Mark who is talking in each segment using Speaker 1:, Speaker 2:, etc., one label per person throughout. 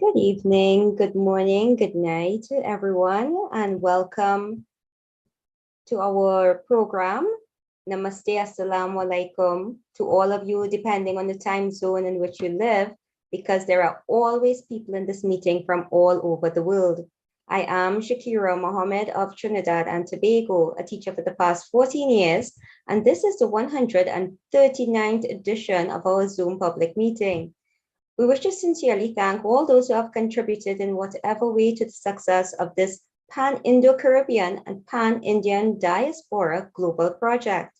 Speaker 1: Good evening, good morning, good night to everyone, and welcome to our program. Namaste, assalamu alaikum to all of you, depending on the time zone in which you live, because there are always people in this meeting from all over the world. I am Shakira Mohammed of Trinidad and Tobago, a teacher for the past 14 years, and this is the 139th edition of our Zoom public meeting. We wish to sincerely thank all those who have contributed in whatever way to the success of this pan-Indo-Caribbean and pan-Indian diaspora global project.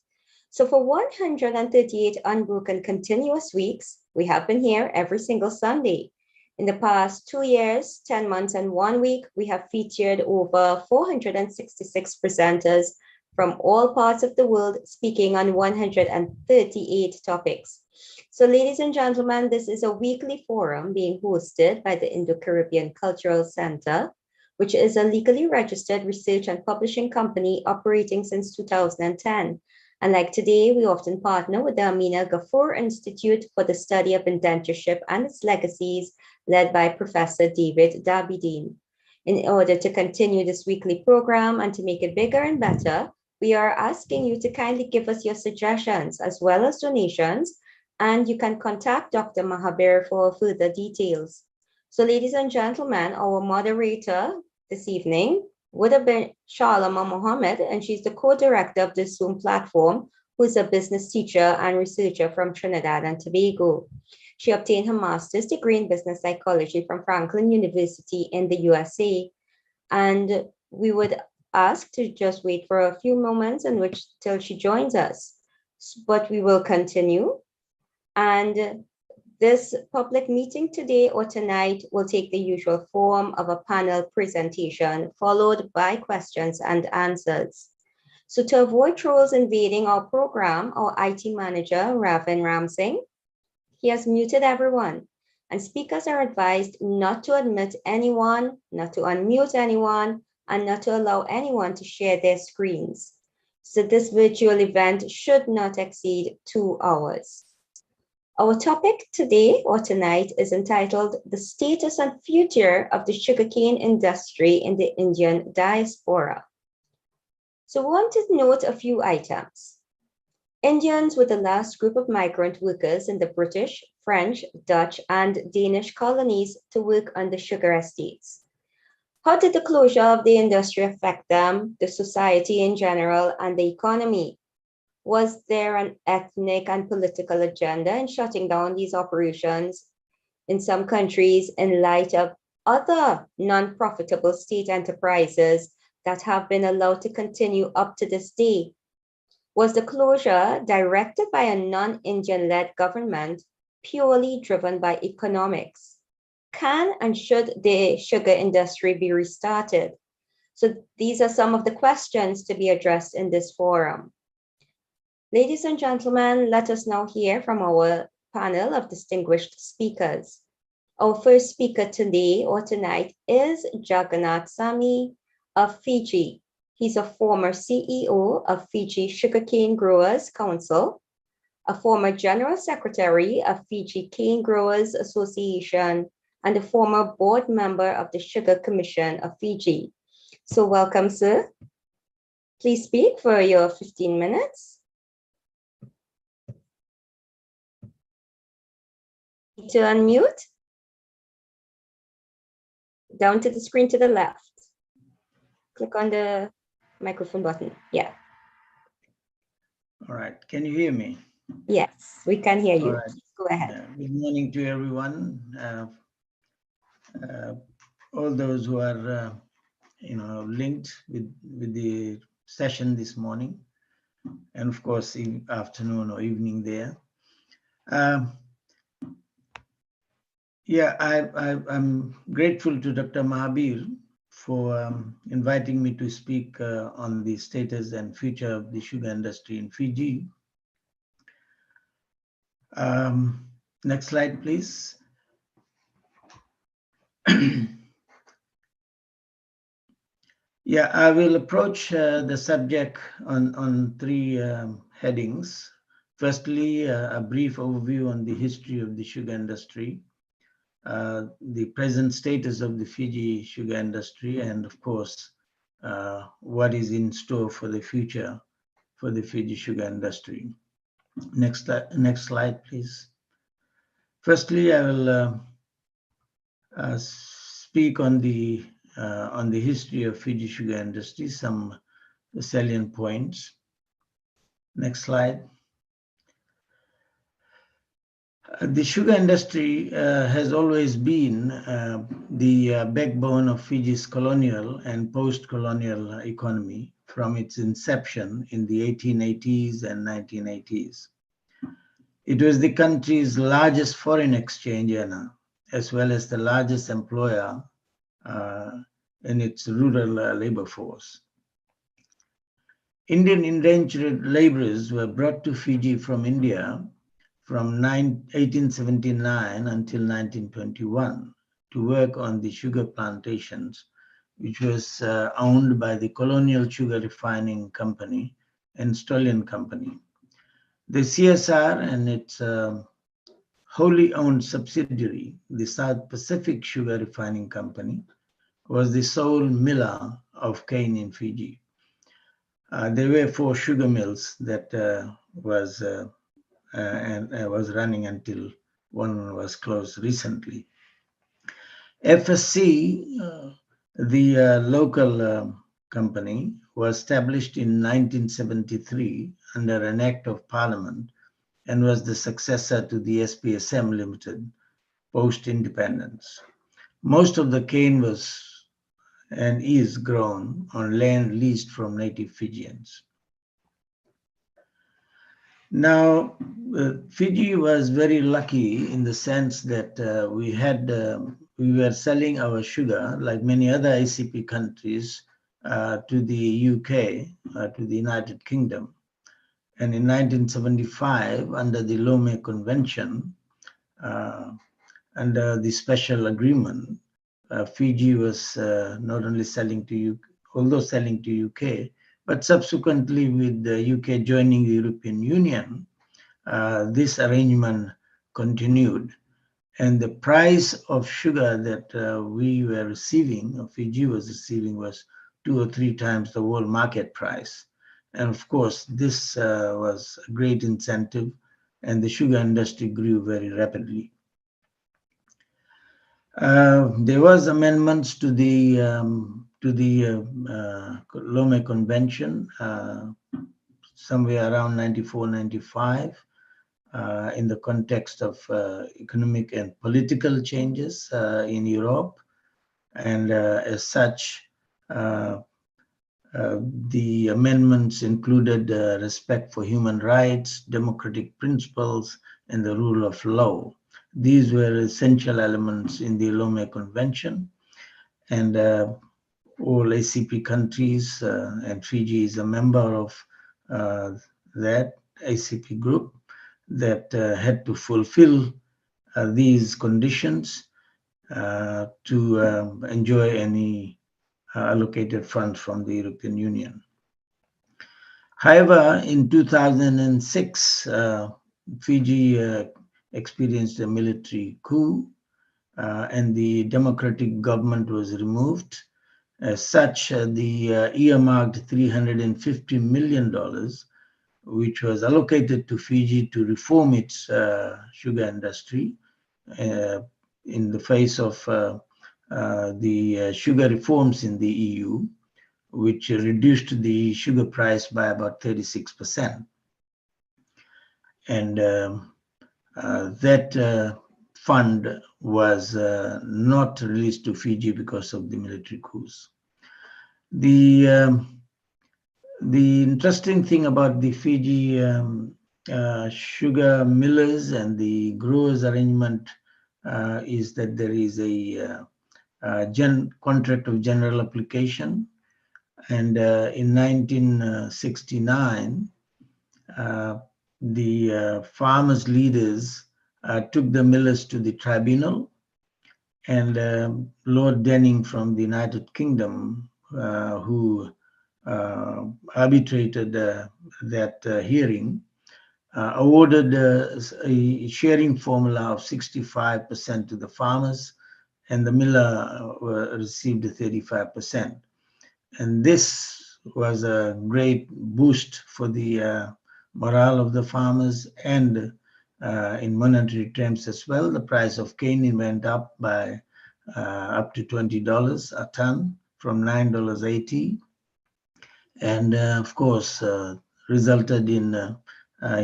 Speaker 1: So for 138 unbroken continuous weeks, we have been here every single Sunday. In the past 2 years, 10 months, and 1 week, we have featured over 466 presenters from all parts of the world speaking on 138 topics. So ladies and gentlemen, this is a weekly forum being hosted by the Indo-Caribbean Cultural Center, which is a legally registered research and publishing company operating since 2010. And like today, we often partner with the Amina Ghafoor Institute for the Study of Indentureship and its Legacies, led by Professor David Dabidine. In order to continue this weekly program and to make it bigger and better, we are asking you to kindly give us your suggestions as well as donations, and you can contact Dr. Mahabir for further details. So ladies and gentlemen, our moderator this evening would have been Shalama Mohammed, and she's the co-director of this Zoom platform, who is a business teacher and researcher from Trinidad and Tobago. She obtained her master's degree in business psychology from Franklin University in the USA. And we would ask to just wait for a few moments in which till she joins us, but we will continue. And this public meeting today or tonight will take the usual form of a panel presentation followed by questions and answers. So to avoid trolls invading our program, our IT manager, Ravin Ramsingh, he has muted everyone, and speakers are advised not to admit anyone, not to unmute anyone, and not to allow anyone to share their screens. So this virtual event should not exceed 2 hours. Our topic today or tonight is entitled The Status and Future of the Sugarcane Industry in the Indian Diaspora. So we want to note a few items. Indians were the last group of migrant workers in the British, French, Dutch, and Danish colonies to work on the sugar estates. How did the closure of the industry affect them, the society in general, and the economy? Was there an ethnic and political agenda in shutting down these operations in some countries in light of other non-profitable state enterprises that have been allowed to continue up to this day? Was the closure directed by a non-Indian-led government purely driven by economics? Can and should the sugar industry be restarted? So these are some of the questions to be addressed in this forum. Ladies and gentlemen, let us now hear from our panel of distinguished speakers. Our first speaker today or tonight is Jagannath Sami of Fiji. He's a former CEO of Fiji Sugarcane Growers Council, a former General Secretary of Fiji Cane Growers Association, and a former board member of the Sugar Commission of Fiji. So welcome, sir. Please speak for your 15 minutes. To unmute. Down to the screen to the left. Click on the microphone button. Yeah.
Speaker 2: All right. Can you hear me?
Speaker 1: Yes, we can hear you.
Speaker 2: All right.
Speaker 1: Go ahead.
Speaker 2: Good morning to everyone. All those who are, linked with the session this morning, and of course, afternoon or evening there. I'm grateful to Dr. Mahabir for inviting me to speak on the status and future of the sugar industry in Fiji. Next slide, please. I will approach the subject on 3 headings. Firstly, a brief overview on the history of the sugar industry. the present status of the Fiji sugar industry, and of course, what is in store for the future for the Fiji sugar industry. Next slide, please. Firstly, I will speak on the history of Fiji sugar industry, some salient points. Next slide. The sugar industry has always been the backbone of Fiji's colonial and post-colonial economy from its inception in the 1880s and 1980s. It was the country's largest foreign exchange earner, as well as the largest employer in its rural labor force. Indian indentured laborers were brought to Fiji from India from 1879 until 1921 to work on the sugar plantations, which was owned by the Colonial Sugar Refining Company and Stollion Company. The CSR and its wholly owned subsidiary, the South Pacific Sugar Refining Company, was the sole miller of cane in Fiji. There were 4 sugar mills that was running until one was closed recently. FSC, the local company, was established in 1973 under an Act of Parliament and was the successor to the SPSM Limited post-independence. Most of the cane was and is grown on land leased from native Fijians. Now, Fiji was very lucky in the sense that we were selling our sugar, like many other ICP countries, to the UK, to the United Kingdom. And in 1975, under the Lome Convention, under the special agreement, Fiji was not only selling to UK, but subsequently with the UK joining the European Union, this arrangement continued. And the price of sugar that we were receiving, or Fiji was receiving, was 2 or 3 times the world market price. And of course, this was a great incentive, and the sugar industry grew very rapidly. There was amendments to the Lome Convention somewhere around 94, 95 in the context of economic and political changes in Europe. And as such, the amendments included respect for human rights, democratic principles, and the rule of law. These were essential elements in the Lome Convention, and all ACP countries, and Fiji is a member of that ACP group that had to fulfill these conditions to enjoy any allocated funds from the European Union. However, in 2006, Fiji experienced a military coup, and the democratic government was removed. As such, the earmarked $350 million, which was allocated to Fiji to reform its sugar industry in the face of the sugar reforms in the EU, which reduced the sugar price by about 36%. And that fund was not released to Fiji because of the military coups. The interesting thing about the Fiji sugar millers and the growers arrangement is that there is a contract of general application, and in 1969 the farmers' leaders took the millers to the tribunal, and Lord Denning from the United Kingdom, who arbitrated that hearing, awarded a sharing formula of 65% to the farmers, and the miller received 35%. And this was a great boost for the morale of the farmers, and in monetary terms as well. The price of cane went up by up to $20 a ton from $9.80, and of course resulted in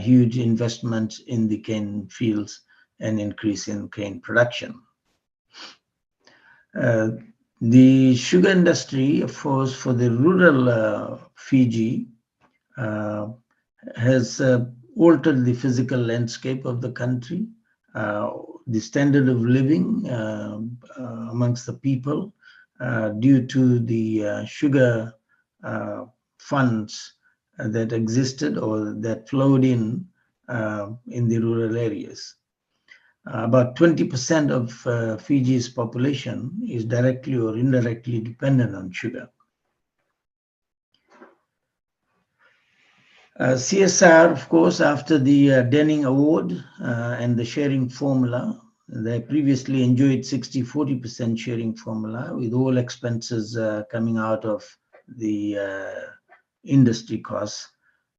Speaker 2: huge investments in the cane fields and increase in cane production. The sugar industry, of course, for the rural Fiji has altered the physical landscape of the country, the standard of living amongst the people due to the sugar funds that existed or that flowed in the rural areas. About 20% of Fiji's population is directly or indirectly dependent on sugar. CSR, of course, after the Denning Award and the sharing formula, they previously enjoyed 60-40% sharing formula with all expenses coming out of the industry costs.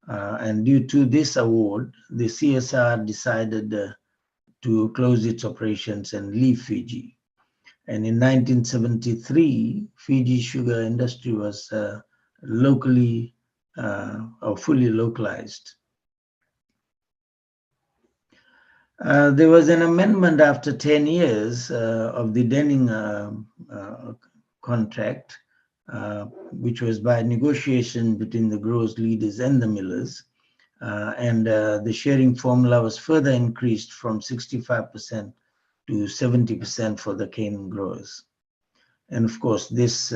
Speaker 2: And due to this award, the CSR decided to close its operations and leave Fiji. And in 1973, Fiji's sugar industry was locally or fully localized. There was an amendment after 10 years of the Denning contract, which was by negotiation between the growers leaders and the millers. And the sharing formula was further increased from 65% to 70% for the cane growers. And of course, this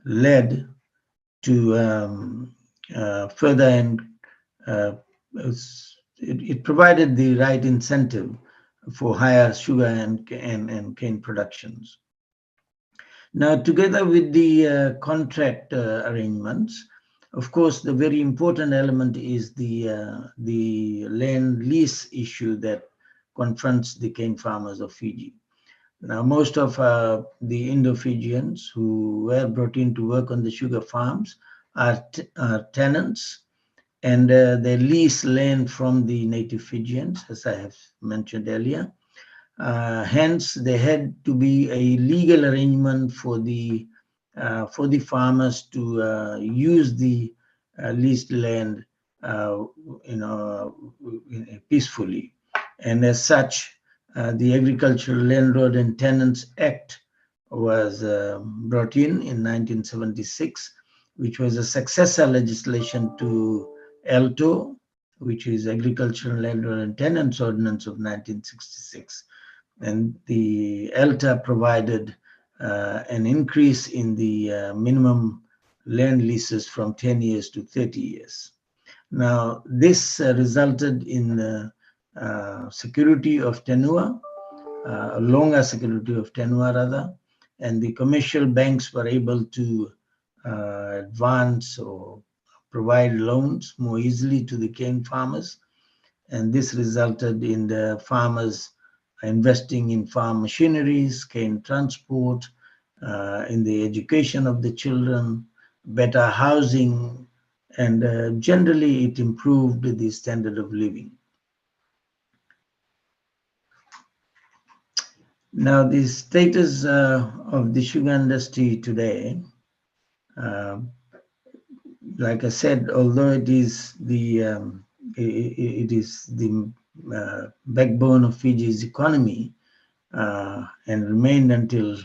Speaker 2: led to further, it provided the right incentive for higher sugar and cane productions. Now, together with the contract arrangements, of course, the very important element is the land lease issue that confronts the cane farmers of Fiji. Now, most of the Indo-Fijians who were brought in to work on the sugar farms are tenants, and they lease land from the native Fijians, as I have mentioned earlier. Hence, there had to be a legal arrangement for the farmers to use the leased land, peacefully. And as such, the Agricultural Landlord and Tenants Act was brought in 1976, which was a successor legislation to ALTO, which is Agricultural Landlord and Tenants Ordinance of 1966. And the ALTA provided an increase in the minimum land leases from 10 years to 30 years. Now, this resulted in security of tenure, a longer security of tenure rather, and the commercial banks were able to advance or provide loans more easily to the cane farmers. And this resulted in the farmers investing in farm machineries, cane transport, in the education of the children, better housing, and generally it improved the standard of living. Now, the status of the sugar industry today, like I said, although it is the backbone of Fiji's economy and remained until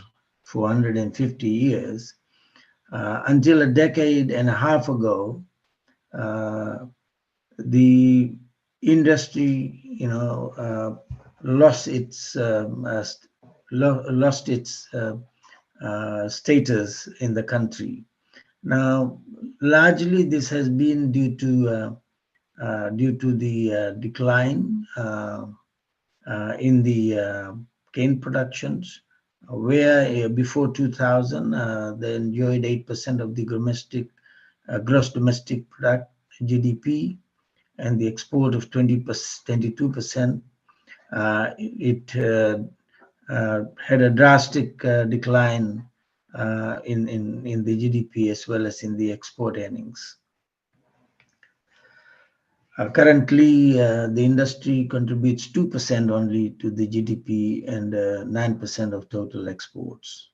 Speaker 2: 450 years, until a decade and a half ago, the industry, lost its status in the country. Now, largely this has been due to the decline in the cane productions, where before 2000 they enjoyed 8% of the domestic gross domestic product (GDP), and the export of 22%. It had a drastic decline in the GDP as well as in the export earnings. Currently, the industry contributes 2% only to the GDP and 9% of total exports.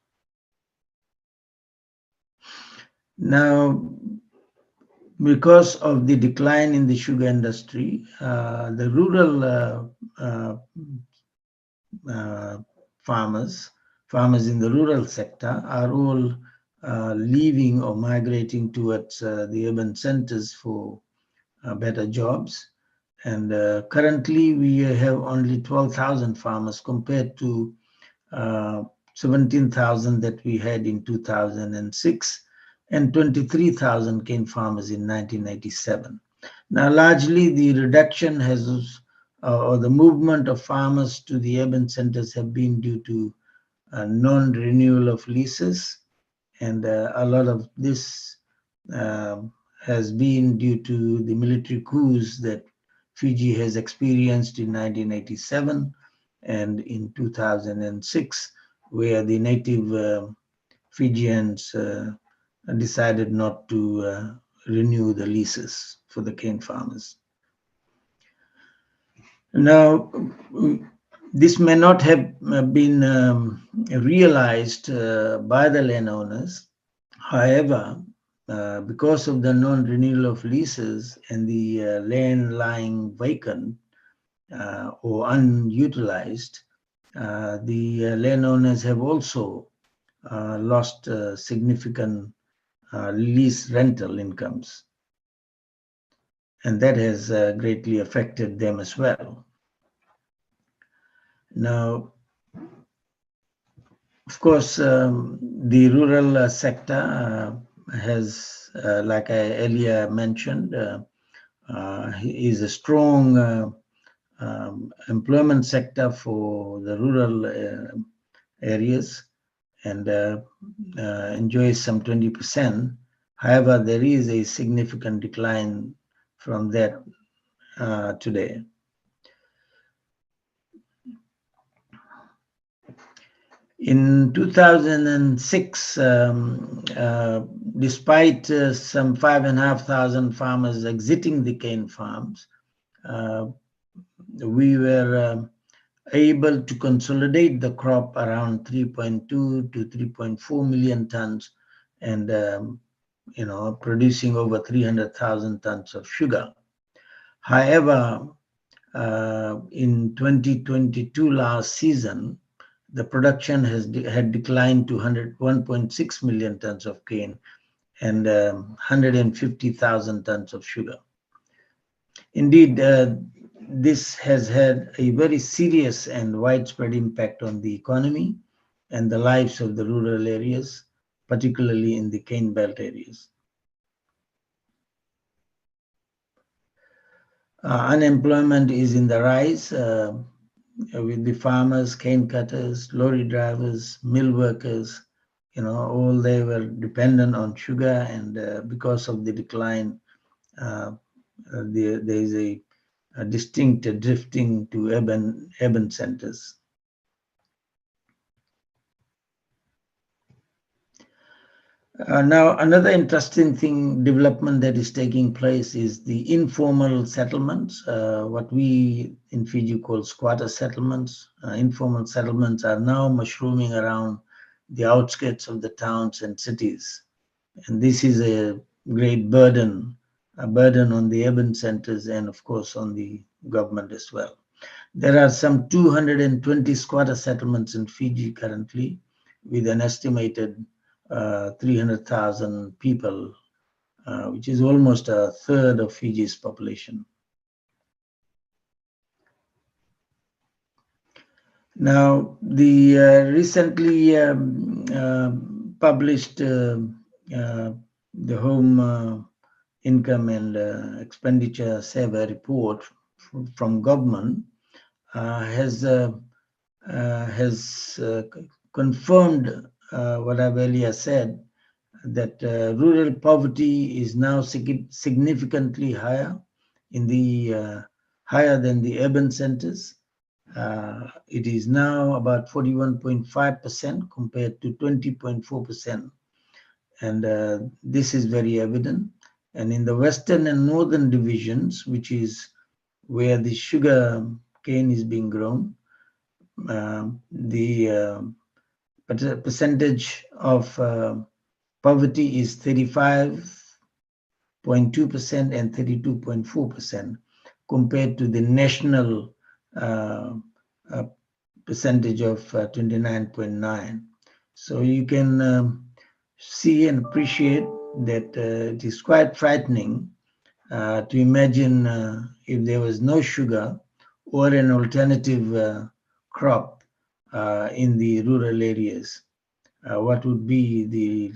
Speaker 2: Now, because of the decline in the sugar industry, the rural farmers in the rural sector are all leaving or migrating towards the urban centers for better jobs. And currently we have only 12,000 farmers compared to 17,000 that we had in 2006 and 23,000 cane farmers in 1987. Now, largely the reduction has or the movement of farmers to the urban centers have been due to non-renewal of leases, and a lot of this has been due to the military coups that Fiji has experienced in 1987 and in 2006, where the native Fijians decided not to renew the leases for the cane farmers. Now, this may not have been realized by the landowners. However, because of the non-renewal of leases and the land lying vacant or unutilized, the landowners have also lost significant lease rental incomes. And that has greatly affected them as well. Now, of course, the rural sector has, like I earlier mentioned, is a strong employment sector for the rural areas and enjoys some 20%. However, there is a significant decline from that today. In 2006, despite some 5,500 farmers exiting the cane farms, we were able to consolidate the crop around 3.2 to 3.4 million tons and producing over 300,000 tons of sugar. However, in 2022 last season, the production had declined to 1.6 million tons of cane and 150,000 tons of sugar. Indeed, this has had a very serious and widespread impact on the economy and the lives of the rural areas, particularly in the cane belt areas. Unemployment is in the rise with the farmers, cane cutters, lorry drivers, mill workers, all they were dependent on sugar, and because of the decline, there is a distinct drifting to urban centers. Now, another interesting development that is taking place is the informal settlements, what we in Fiji call squatter settlements. Informal settlements are now mushrooming around the outskirts of the towns and cities. And this is a great burden on the urban centers and, of course, on the government as well. There are some 220 squatter settlements in Fiji currently, with an estimated 300,000 people, which is almost a third of Fiji's population. Now, the recently published the Home Income and Expenditure Survey report from government has confirmed what I've earlier said, that rural poverty is now significantly higher in the higher than the urban centers. It is now about 41.5% compared to 20.4%. And this is very evident. And in the western and northern divisions, which is where the sugar cane is being grown, the percentage of poverty is 35.2% and 32.4% compared to the national percentage of 29.9. So you can see and appreciate that it is quite frightening to imagine if there was no sugar or an alternative crop in the rural areas, what would be the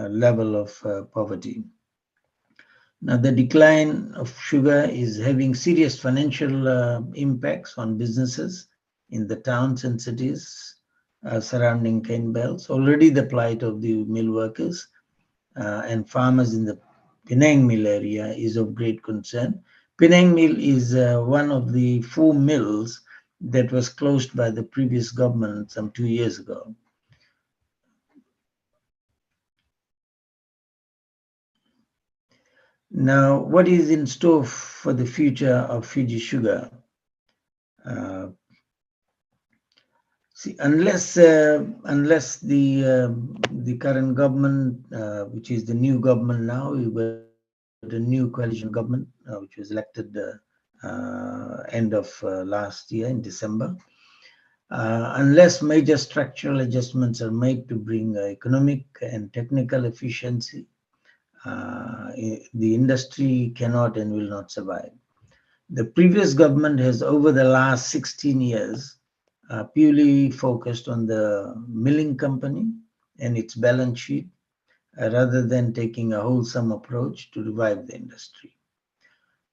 Speaker 2: level of poverty. Now, the decline of sugar is having serious financial impacts on businesses in the towns and cities surrounding cane belts. Already the plight of the mill workers and farmers in the Penang Mill area is of great concern. Penang Mill is one of the 4 mills that was closed by the previous government some 2 years ago. Now, what is in store for the future of Fiji sugar? See, unless the current government, which is the new government now, we got a new coalition government, which was elected end of last year in December. Unless major structural adjustments are made to bring economic and technical efficiency, the industry cannot and will not survive. The previous government has, over the last 16 years, purely focused on the milling company and its balance sheet, rather than taking a wholesome approach to revive the industry.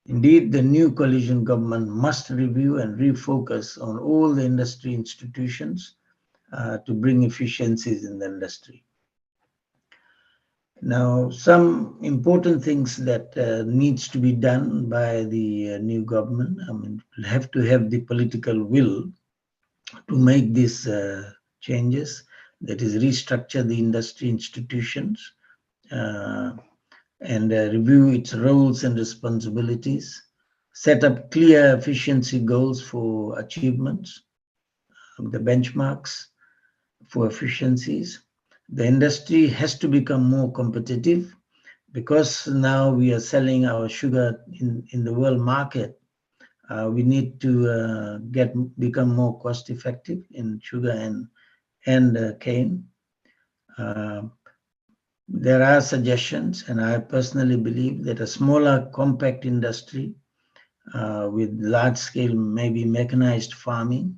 Speaker 2: Indeed, the new coalition government must review and refocus on all the industry institutions to bring efficiencies in the industry. Now, some important things that needs to be done by the new government. I mean, have to have the political will to make these changes. That is, restructure the industry institutions and review its roles and responsibilities. Set up clear efficiency goals for achievements, the benchmarks for efficiencies. The industry has to become more competitive because now we are selling our sugar in the world market. We need to become more cost effective in sugar and cane. There are suggestions, and I personally believe that a smaller compact industry with large scale, maybe mechanized farming,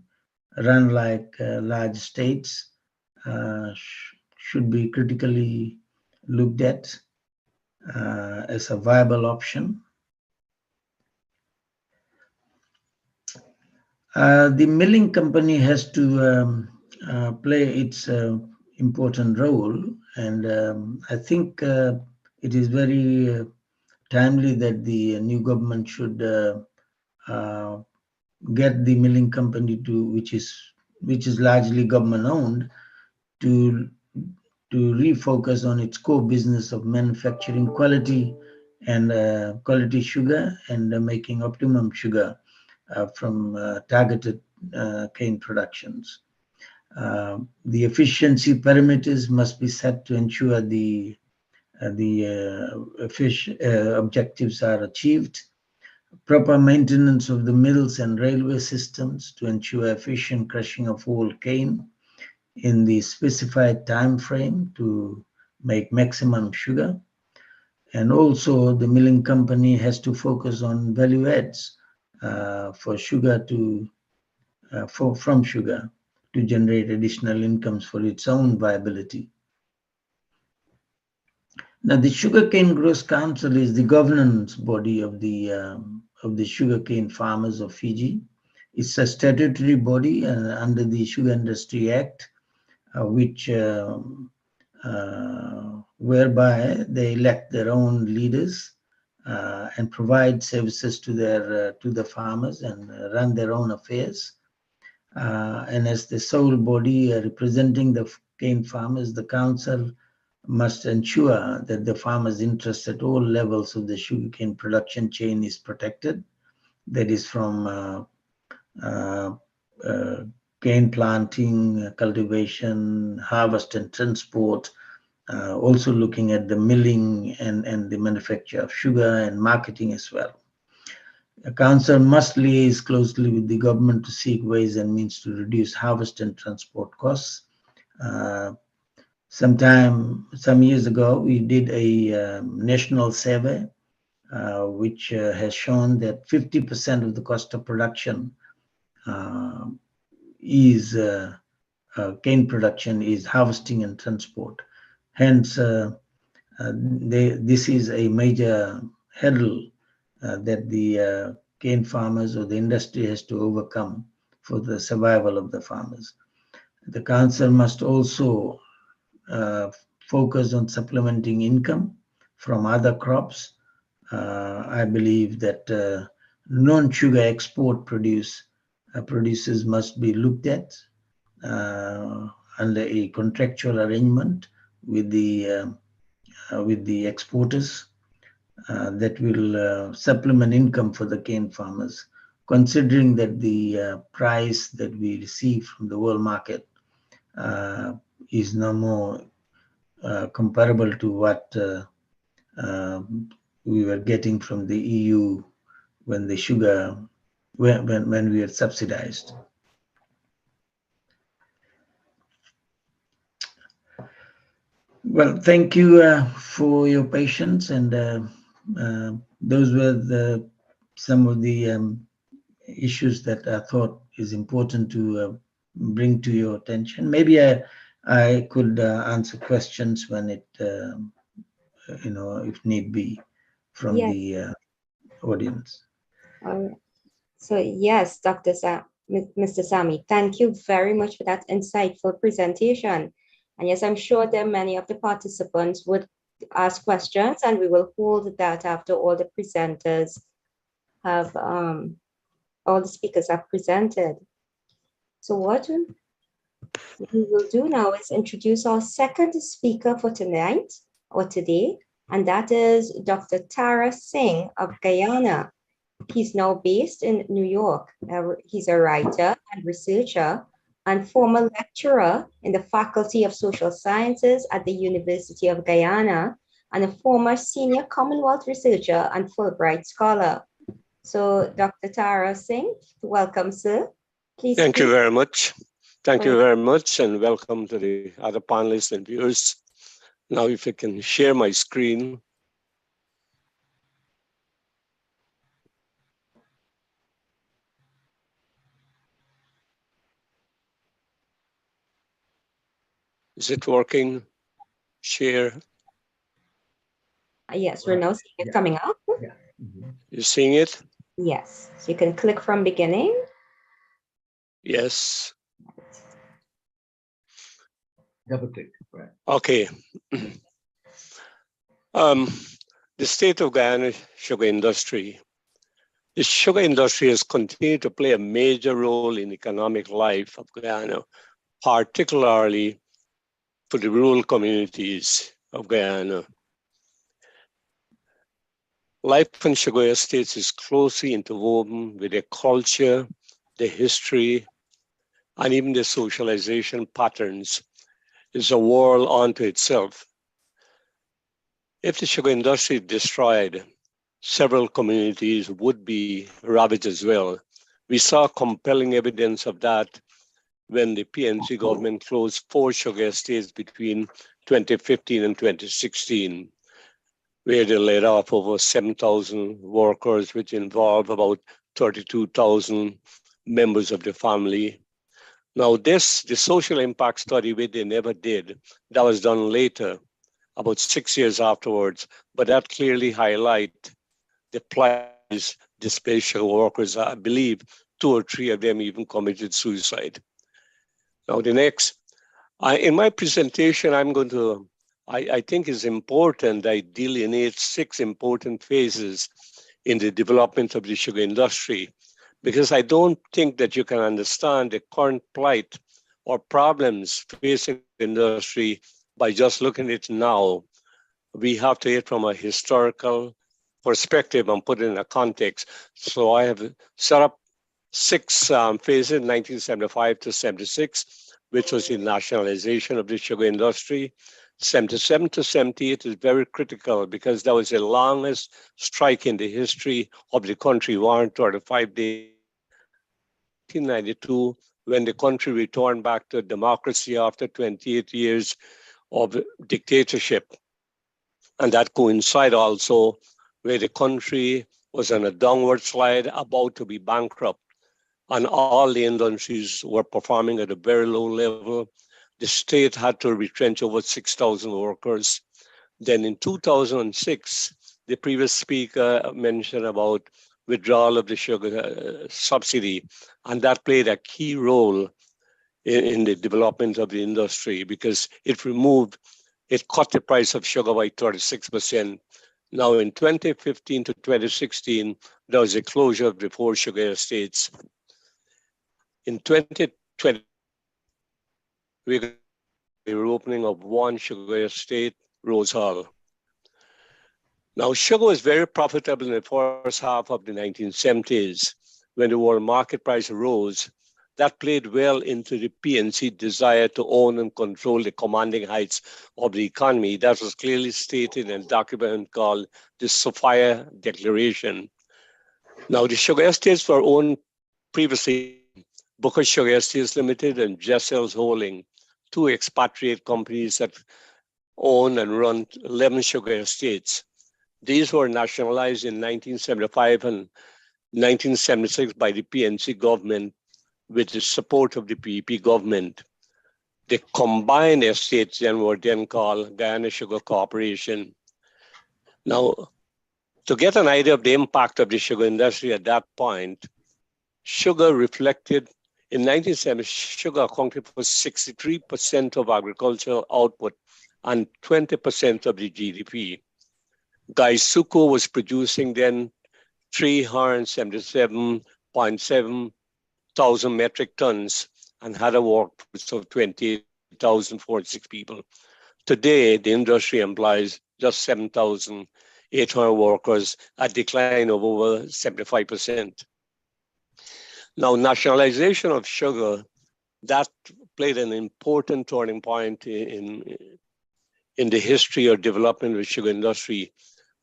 Speaker 2: run like large states, should be critically looked at as a viable option. The milling company has to play its important role, and I think it is very timely that the new government should get the milling company to, which is largely government owned, to refocus on its core business of manufacturing quality sugar and making optimum sugar from targeted cane productions. The efficiency parameters must be set to ensure the objectives are achieved. Proper maintenance of the mills and railway systems to ensure efficient crushing of whole cane in the specified time frame to make maximum sugar. And also the milling company has to focus on value adds for sugar from sugar to generate additional incomes for its own viability. Now, the Sugarcane Growers Council is the governance body of the sugarcane farmers of Fiji. It's a statutory body under the Sugar Industry Act, which whereby they elect their own leaders and provide services to the farmers and run their own affairs. And as the sole body representing the cane farmers, the council must ensure that the farmers' interest at all levels of the sugarcane production chain is protected. That is from cane planting, cultivation, harvest and transport, also looking at the milling and the manufacture of sugar and marketing as well. The council must liaise closely with the government to seek ways and means to reduce harvest and transport costs. Some years ago, we did a national survey, which has shown that 50% of the cost of production is cane production is harvesting and transport. Hence, this is a major hurdle that the cane farmers or the industry has to overcome for the survival of the farmers. The council must also focus on supplementing income from other crops. I believe that non-sugar export producers must be looked at under a contractual arrangement with the exporters that will supplement income for the cane farmers, considering that the price that we receive from the world market is no more comparable to what we were getting from the EU when the sugar, when we were subsidized. Well, thank you for your patience, and those were some of the issues that I thought is important to bring to your attention. Maybe I could answer questions when it, if need be, from the audience.
Speaker 1: So yes, Mr. Sami, thank you very much for that insightful presentation. And yes, I'm sure that many of the participants would ask questions, and we will hold that after all the presenters have, all the speakers have presented. So what we will do now is introduce our second speaker for tonight or today, and that is Dr. Tara Singh of Guyana. He's now based in New York. He's a writer and researcher and former lecturer in the Faculty of Social Sciences at the University of Guyana, and a former senior Commonwealth researcher and Fulbright scholar. So Dr. Tara Singh, welcome, sir. Please.
Speaker 3: Thank you very much. Thank you very much, and welcome to the other panelists and viewers. Now, if I can share my screen. Is it working? Share.
Speaker 1: Yes, we're now seeing it coming up.
Speaker 2: Yeah.
Speaker 3: You seeing it?
Speaker 1: Yes, so you can click from beginning.
Speaker 3: Yes.
Speaker 2: Double click, right.
Speaker 3: Okay. The state of Guyana sugar industry. The sugar industry has continued to play a major role in economic life of Guyana, particularly for the rural communities of Guyana. Life on sugar estates is closely interwoven with their culture, their history, and even their socialization patterns. It's a world unto itself. If the sugar industry is destroyed, several communities would be ravaged as well. We saw compelling evidence of that when the PNC government closed 4 sugar estates between 2015 and 2016, where they laid off over 7,000 workers, which involved about 32,000 members of the family. Now the social impact study, which they never did, that was done later, about 6 years afterwards, but that clearly highlight the plight of displaced sugar workers. I believe 2 or 3 of them even committed suicide. Now the next, in my presentation, I'm going to I think it's important that it delineates 6 important phases in the development of the sugar industry, because I don't think that you can understand the current plight or problems facing the industry by just looking at it now. We have to hit from a historical perspective and put it in a context. So I have set up 6 phases, 1975 to 76, which was the nationalization of the sugar industry. 77 to 78 is very critical because that was the longest strike in the history of the country, 135 days. 1992, when the country returned back to democracy after 28 years of dictatorship. And that coincided also where the country was on a downward slide, about to be bankrupt. And all the industries were performing at a very low level. The state had to retrench over 6,000 workers. Then in 2006, the previous speaker mentioned about withdrawal of the sugar subsidy, and that played a key role in the development of the industry because it cut the price of sugar by 36%. Now in 2015 to 2016, there was a closure of the 4 sugar estates. In 2020, we got the reopening of 1 sugar estate, Rose Hall. Now, sugar was very profitable in the first half of the 1970s when the world market price rose. That played well into the PNC desire to own and control the commanding heights of the economy. That was clearly stated in a document called the Sophia Declaration. Now, the sugar estates were owned previously Booker Sugar Estates Limited and Jessel's Holding, 2 expatriate companies that own and run 11 sugar estates. These were nationalized in 1975 and 1976 by the PNC government with the support of the PEP government. The combined estates were then called Guyana Sugar Corporation. Now, to get an idea of the impact of the sugar industry at that point, sugar reflected, in 1970, sugar accounted for 63% of agricultural output and 20% of the GDP. Gaisuco was producing then 377.7 thousand metric tons and had a workforce of 28,046 people. Today, the industry employs just 7,800 workers, a decline of over 75%. Now, nationalization of sugar, that played an important turning point in the history or development of the sugar industry,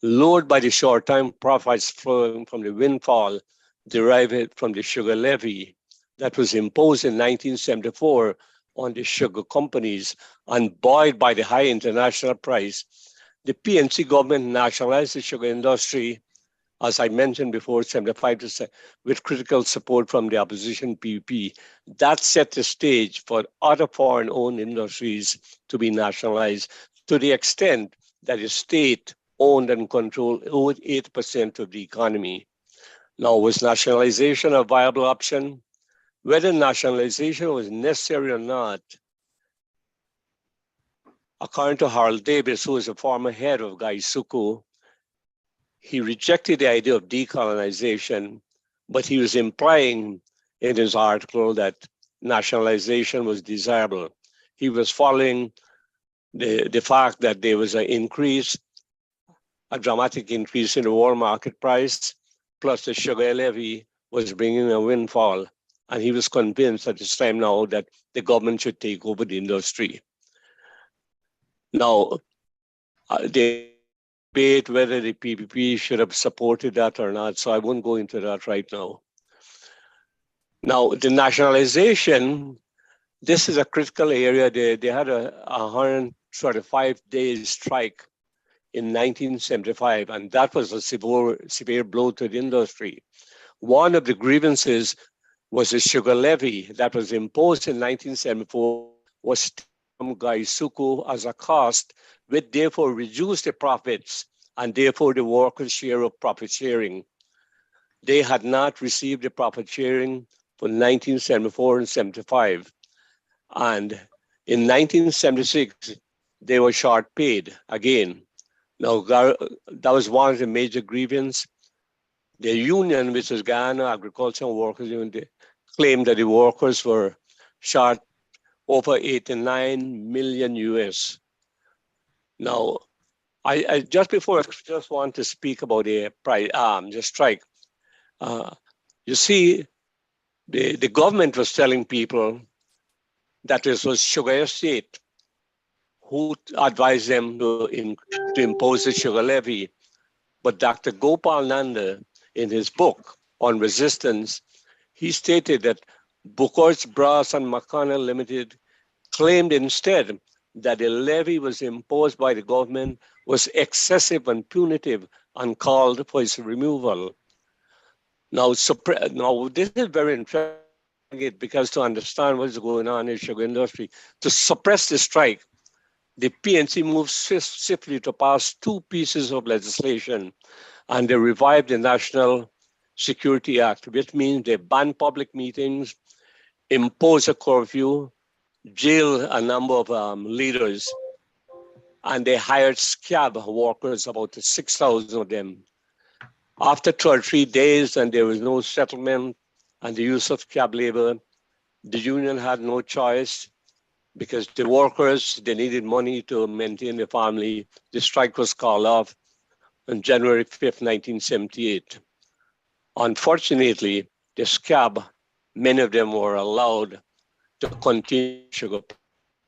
Speaker 3: lured by the short-term profits flowing from the windfall derived from the sugar levy that was imposed in 1974 on the sugar companies and buoyed by the high international price. The PNC government nationalized the sugar industry, as I mentioned before, 75% with critical support from the opposition PEP. That set the stage for other foreign-owned industries to be nationalized to the extent that the state owned and controlled over 8% of the economy. Now, was nationalization a viable option? Whether nationalization was necessary or not, according to Harold Davis, who was a former head of Gaisuco, he rejected the idea of decolonization, but he was implying in his article that nationalization was desirable. He was following the fact that there was a dramatic increase in the world market price, plus the sugar levy was bringing a windfall. And he was convinced at this time now that the government should take over the industry. Now, they debate whether the PPP should have supported that or not, so I won't go into that right now. Now, the nationalization, this is a critical area. They had a 135-day strike in 1975, and that was a severe blow to the industry. One of the grievances was the sugar levy that was imposed in 1974 was from Gaisuco as a cost, which therefore reduced the profits and therefore the workers' share of profit sharing. They had not received the profit sharing for 1974 and 75. And in 1976, they were short paid again. Now, that was one of the major grievances. The union, which is Guyana Agricultural Workers Union, claimed that the workers were short over 89 million US. Now, I just before I just want to speak about the strike. You see, the government was telling people that this was Sugar Estate who advised them to impose the sugar levy. But Dr. Gopal Nanda, in his book on resistance, he stated that Buchholz, Brass, and McConnell Limited claimed instead that the levy was imposed by the government was excessive and punitive and called for its removal. Now, this is very interesting because to understand what is going on in the sugar industry, to suppress the strike, the PNC moved swiftly to pass two pieces of legislation, and they revived the National Security Act, which means they banned public meetings, imposed a curfew, jailed a number of leaders, and they hired scab workers, about 6,000 of them. After 2 or 3 days, and there was no settlement and the use of scab labor, the union had no choice because the workers, they needed money to maintain their family. The strike was called off on January 5th, 1978. Unfortunately, the scab, many of them were allowed to continue sugar,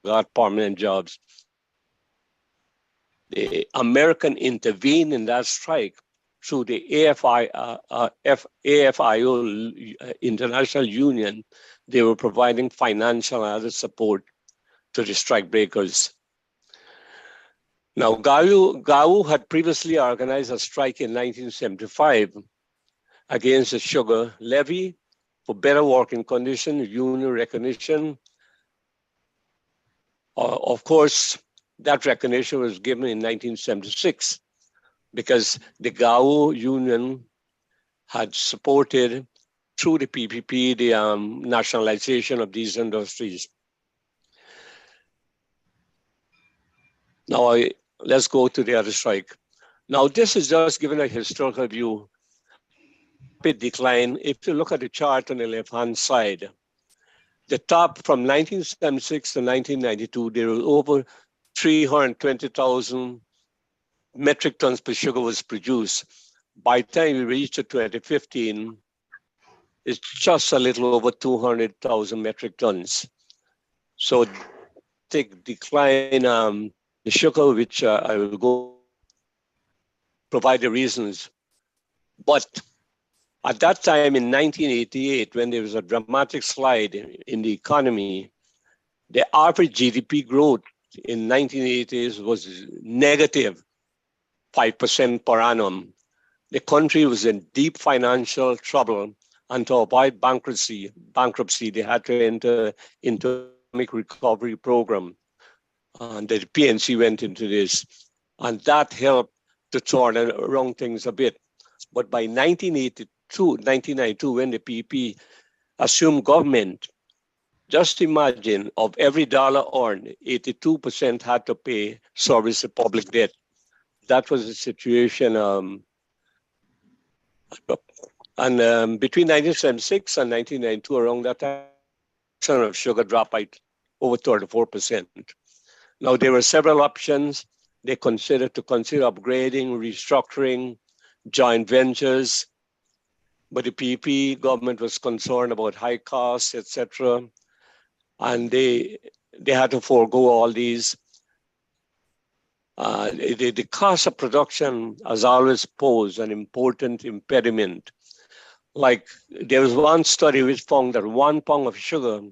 Speaker 3: got permanent jobs. The American intervened in that strike through the AFIO International Union. They were providing financial and other support to the strike breakers. Now, GAU had previously organized a strike in 1975 against the sugar levy for better working conditions, union recognition. Of course, that recognition was given in 1976 because the GAU union had supported, through the PPP, the nationalization of these industries. Now, let's go to the other strike. Now, this is just giving a historical view. Rapid decline. If you look at the chart on the left-hand side, the top from 1976 to 1992, there were over 320,000 metric tons per sugar was produced. By the time we reached 2015, it's just a little over 200,000 metric tons. So, take decline. The sugar, which I will go provide the reasons. But at that time in 1988, when there was a dramatic slide in the economy, the average GDP growth in 1980s was negative 5% per annum. The country was in deep financial trouble, and to avoid bankruptcy, they had to enter into an economic recovery program. And the PNC went into this, and that helped to turn around things a bit. But by 1992, when the PP assumed government, just imagine, of every dollar earned, 82% had to pay service to public debt. That was the situation. Between 1976 and 1992, around that time, of sugar dropped by over 34%. Now, there were several options. They consider upgrading, restructuring, joint ventures, but the PP government was concerned about high costs, etc., and they had to forego all these. The cost of production has always posed an important impediment. Like, there was one study which found that 1 pound of sugar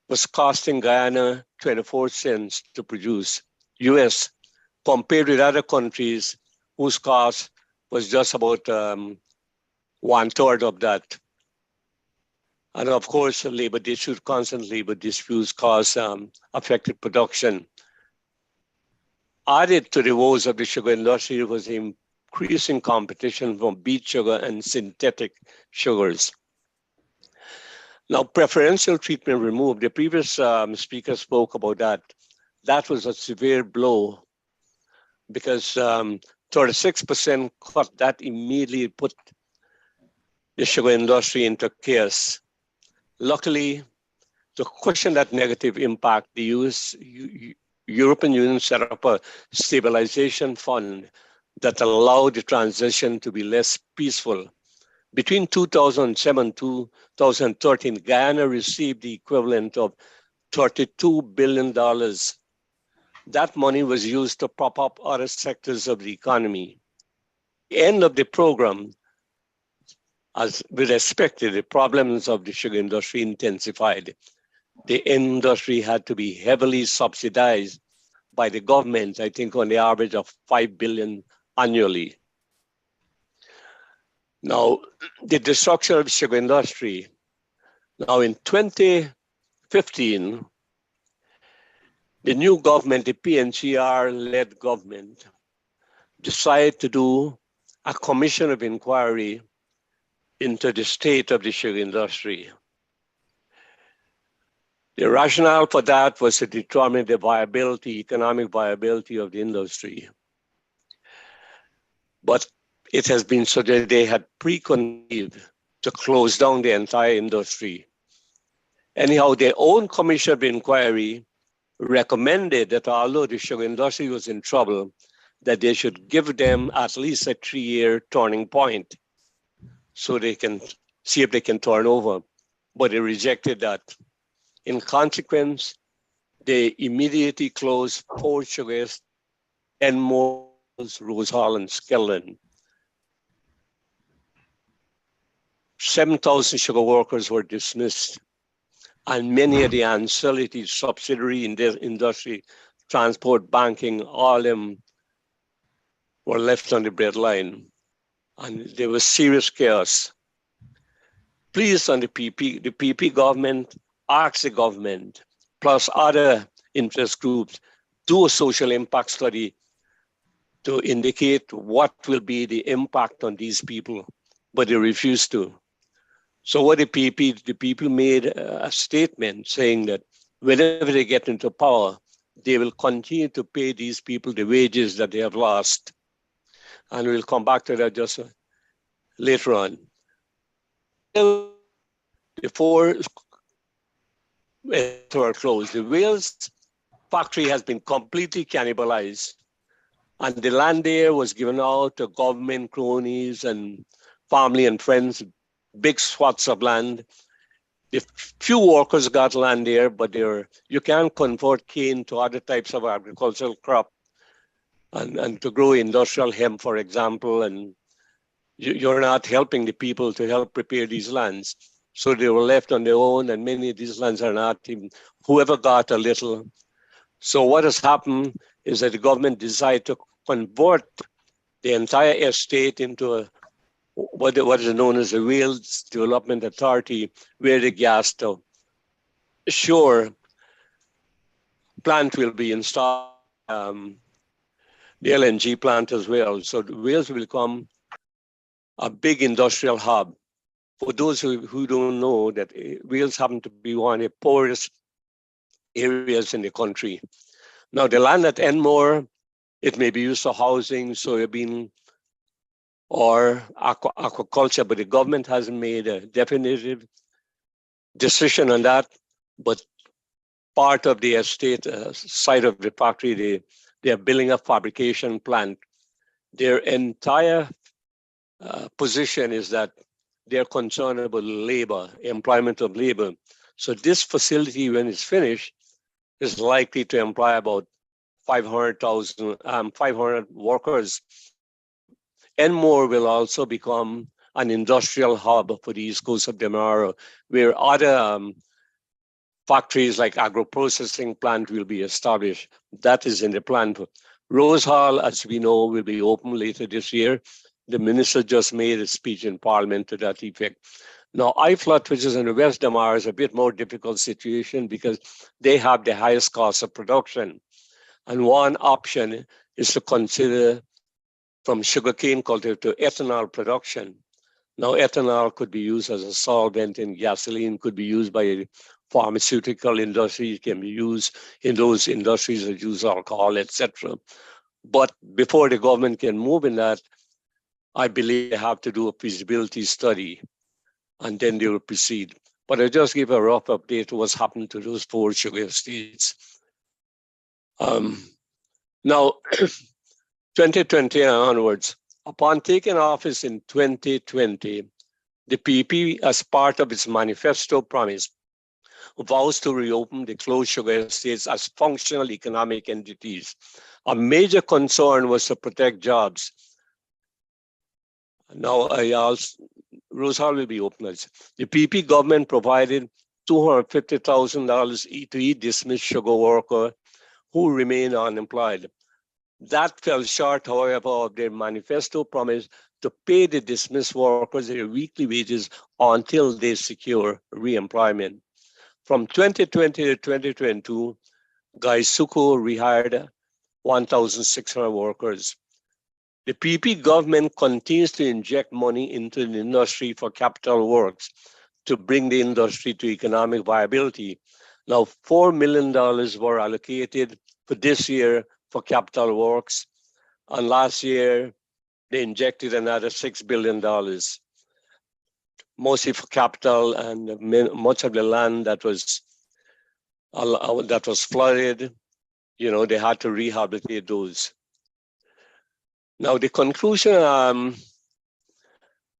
Speaker 3: was costing Guyana 24 cents to produce, US, compared with other countries whose cost was just about 1/3 of that. And of course, constant labor disputes caused affected production. Added to the woes of the sugar industry was increasing competition from beet sugar and synthetic sugars. Now, preferential treatment removed. The previous speaker spoke about that. that was a severe blow because 36% cut, that immediately put the sugar industry into chaos. Luckily, to cushion that negative impact, the European Union set up a stabilization fund that allowed the transition to be less peaceful. Between 2007 and 2013, Guyana received the equivalent of $32 billion. That money was used to prop up other sectors of the economy. The end of the program, as we expected, the problems of the sugar industry intensified. The industry had to be heavily subsidized by the government, I think on the average of $5 billion annually. Now, the destruction of the sugar industry. Now in 2015, the new government, the PNCR-led government, decided to do a commission of inquiry into the state of the sugar industry. The rationale for that was to determine the viability, economic viability of the industry. But it has been so that they had preconceived to close down the entire industry. Anyhow, their own commission of inquiry recommended that although the sugar industry was in trouble, that they should give them at least a 3-year turning point so they can see if they can turn over. But they rejected that. In consequence, they immediately closed 4 sugars, Enmore, Rose Hall, and Skelton. 7,000 sugar workers were dismissed, and many of the ancillary subsidiary in the industry, transport, banking, all of them were left on the breadline, and there was serious chaos. Please, on the PP government, ask the government, plus other interest groups, do a social impact study to indicate what will be the impact on these people, but they refused to. So what the people made a statement saying that whenever they get into power, they will continue to pay these people the wages that they have lost. And we'll come back to that just later on. Before it were closed, the Wales factory has been completely cannibalized, and the land there was given out to government cronies and family and friends, big swaths of land. The few workers got land there, but you can't convert cane to other types of agricultural crop and to grow industrial hemp, for example, and you're not helping the people to help prepare these lands. So they were left on their own, and many of these lands are not even, whoever got a little. So what has happened is that the government decided to convert the entire estate into what is known as the Wales Development Authority, where the gas to shore plant will be installed, the LNG plant as well. So Wales will become a big industrial hub. For those who don't know, that Wales happen to be one of the poorest areas in the country. Now, the land at Enmore, it may be used for housing, soybean, or aquaculture, but the government hasn't made a definitive decision on that. But part of the estate side of the factory, they are building a fabrication plant. Their entire position is that they're concerned about labor, employment of labor. So this facility, when it's finished, is likely to employ about 500 workers. Enmore will also become an industrial hub for the east coast of Demerara, where other factories like agro-processing plant will be established. That is in the plan. Rose Hall, as we know, will be open later this year. The minister just made a speech in Parliament to that effect. Now, IFLOT, which is in the West Demerara, is a bit more difficult situation because they have the highest cost of production. And one option is to consider from sugarcane culture to ethanol production. Now, ethanol could be used as a solvent in gasoline, could be used by pharmaceutical industry can be used in those industries that use alcohol, etc. But before the government can move in that, I believe they have to do a feasibility study, and then they will proceed. But I'll just give a rough update of what's happened to those 4 sugar estates. Now, 2020 and onwards, upon taking office in 2020, the PP, as part of its manifesto promise, vows to reopen the closed sugar estates as functional economic entities. A major concern was to protect jobs. Now, Rosal will be open. The PP government provided $250,000 to each dismissed sugar worker who remained unemployed. That fell short, however, of their manifesto promise to pay the dismissed workers their weekly wages until they secure re-employment. From 2020 to 2022, Gaisuco rehired 1,600 workers. The PP government continues to inject money into the industry for capital works to bring the industry to economic viability. Now, $4 million were allocated for this year for capital works, and last year they injected another $6 billion, mostly for capital, and much of the land that was flooded, they had to rehabilitate those. Now, the conclusion,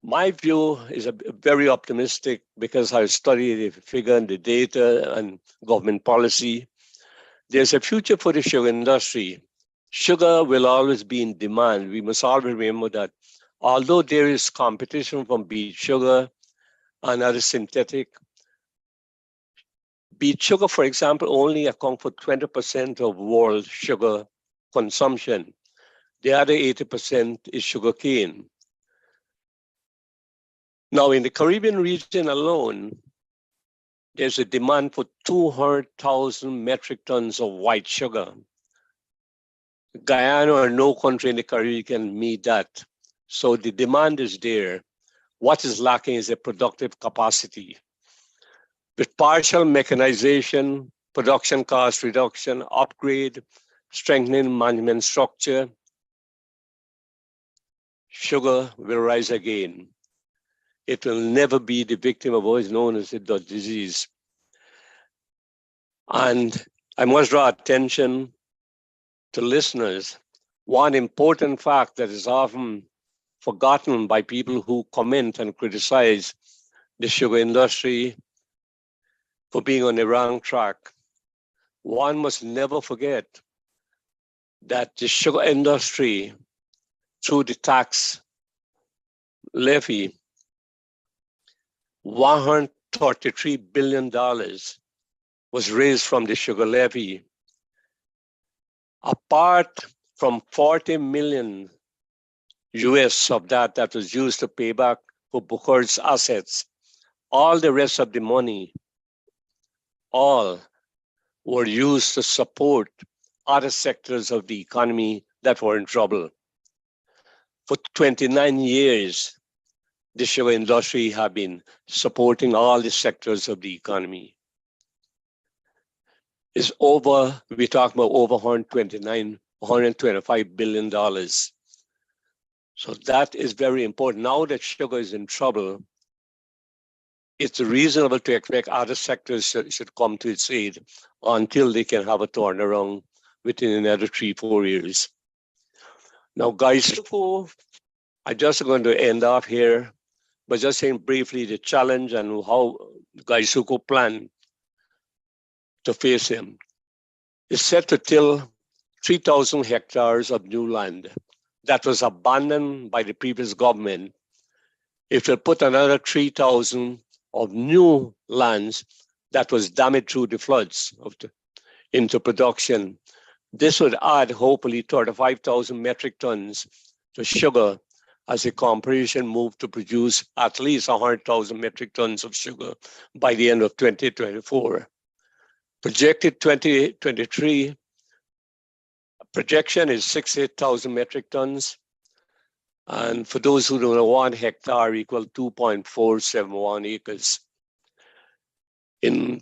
Speaker 3: my view is very optimistic because I studied the figure and the data and government policy. There's a future for the sugar industry. Sugar will always be in demand. We must always remember that although there is competition from beet sugar and other synthetic, beet sugar, for example, only accounts for 20% of world sugar consumption. The other 80% is sugarcane. Now, in the Caribbean region alone, there's a demand for 200,000 metric tons of white sugar. Guyana or no country in the Caribbean can meet that. So the demand is there. What is lacking is a productive capacity. With partial mechanization, production cost reduction, upgrade, strengthening management structure, sugar will rise again. It will never be the victim of what is known as the disease. And I must draw attention to listeners. One important fact that is often forgotten by people who comment and criticize the sugar industry for being on the wrong track. One must never forget that the sugar industry, through the tax levy, $133 billion was raised from the sugar levy. Apart from 40 million US of that was used to pay back for Booker's assets, all the rest of the money, all were used to support other sectors of the economy that were in trouble. For 29 years, the sugar industry have been supporting all the sectors of the economy. It's over, we're talking about over $125 billion. So that is very important. Now that sugar is in trouble, it's reasonable to expect other sectors should come to its aid until they can have a turnaround within another 3-4 years. Now, guys, I'm just going to end off here by just saying briefly the challenge and how Gaisuco plan to face him. Is set to till 3,000 hectares of new land that was abandoned by the previous government. If they put another 3,000 of new lands that was damaged through the floods into production, this would add hopefully 35,000 metric tons to sugar as the corporation moved to produce at least 100,000 metric tons of sugar by the end of 2024. Projected 2023 projection is 68,000 metric tons. And for those who don't know, 1 hectare equal 2.471 acres. In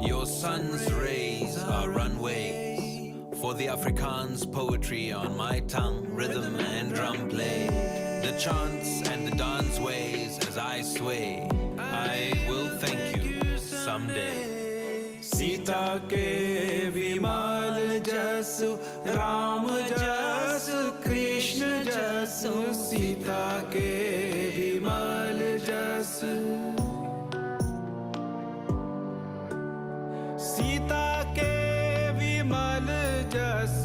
Speaker 4: Your sun's rays are runways for the Afrikaans poetry on my tongue, rhythm and drum play. The chants and the dance ways as I sway. I will thank you someday. Sita ke vimal jasu, Ram jasu, Krishna jasu. Sita ke vimal jasu. Sita के विमल जस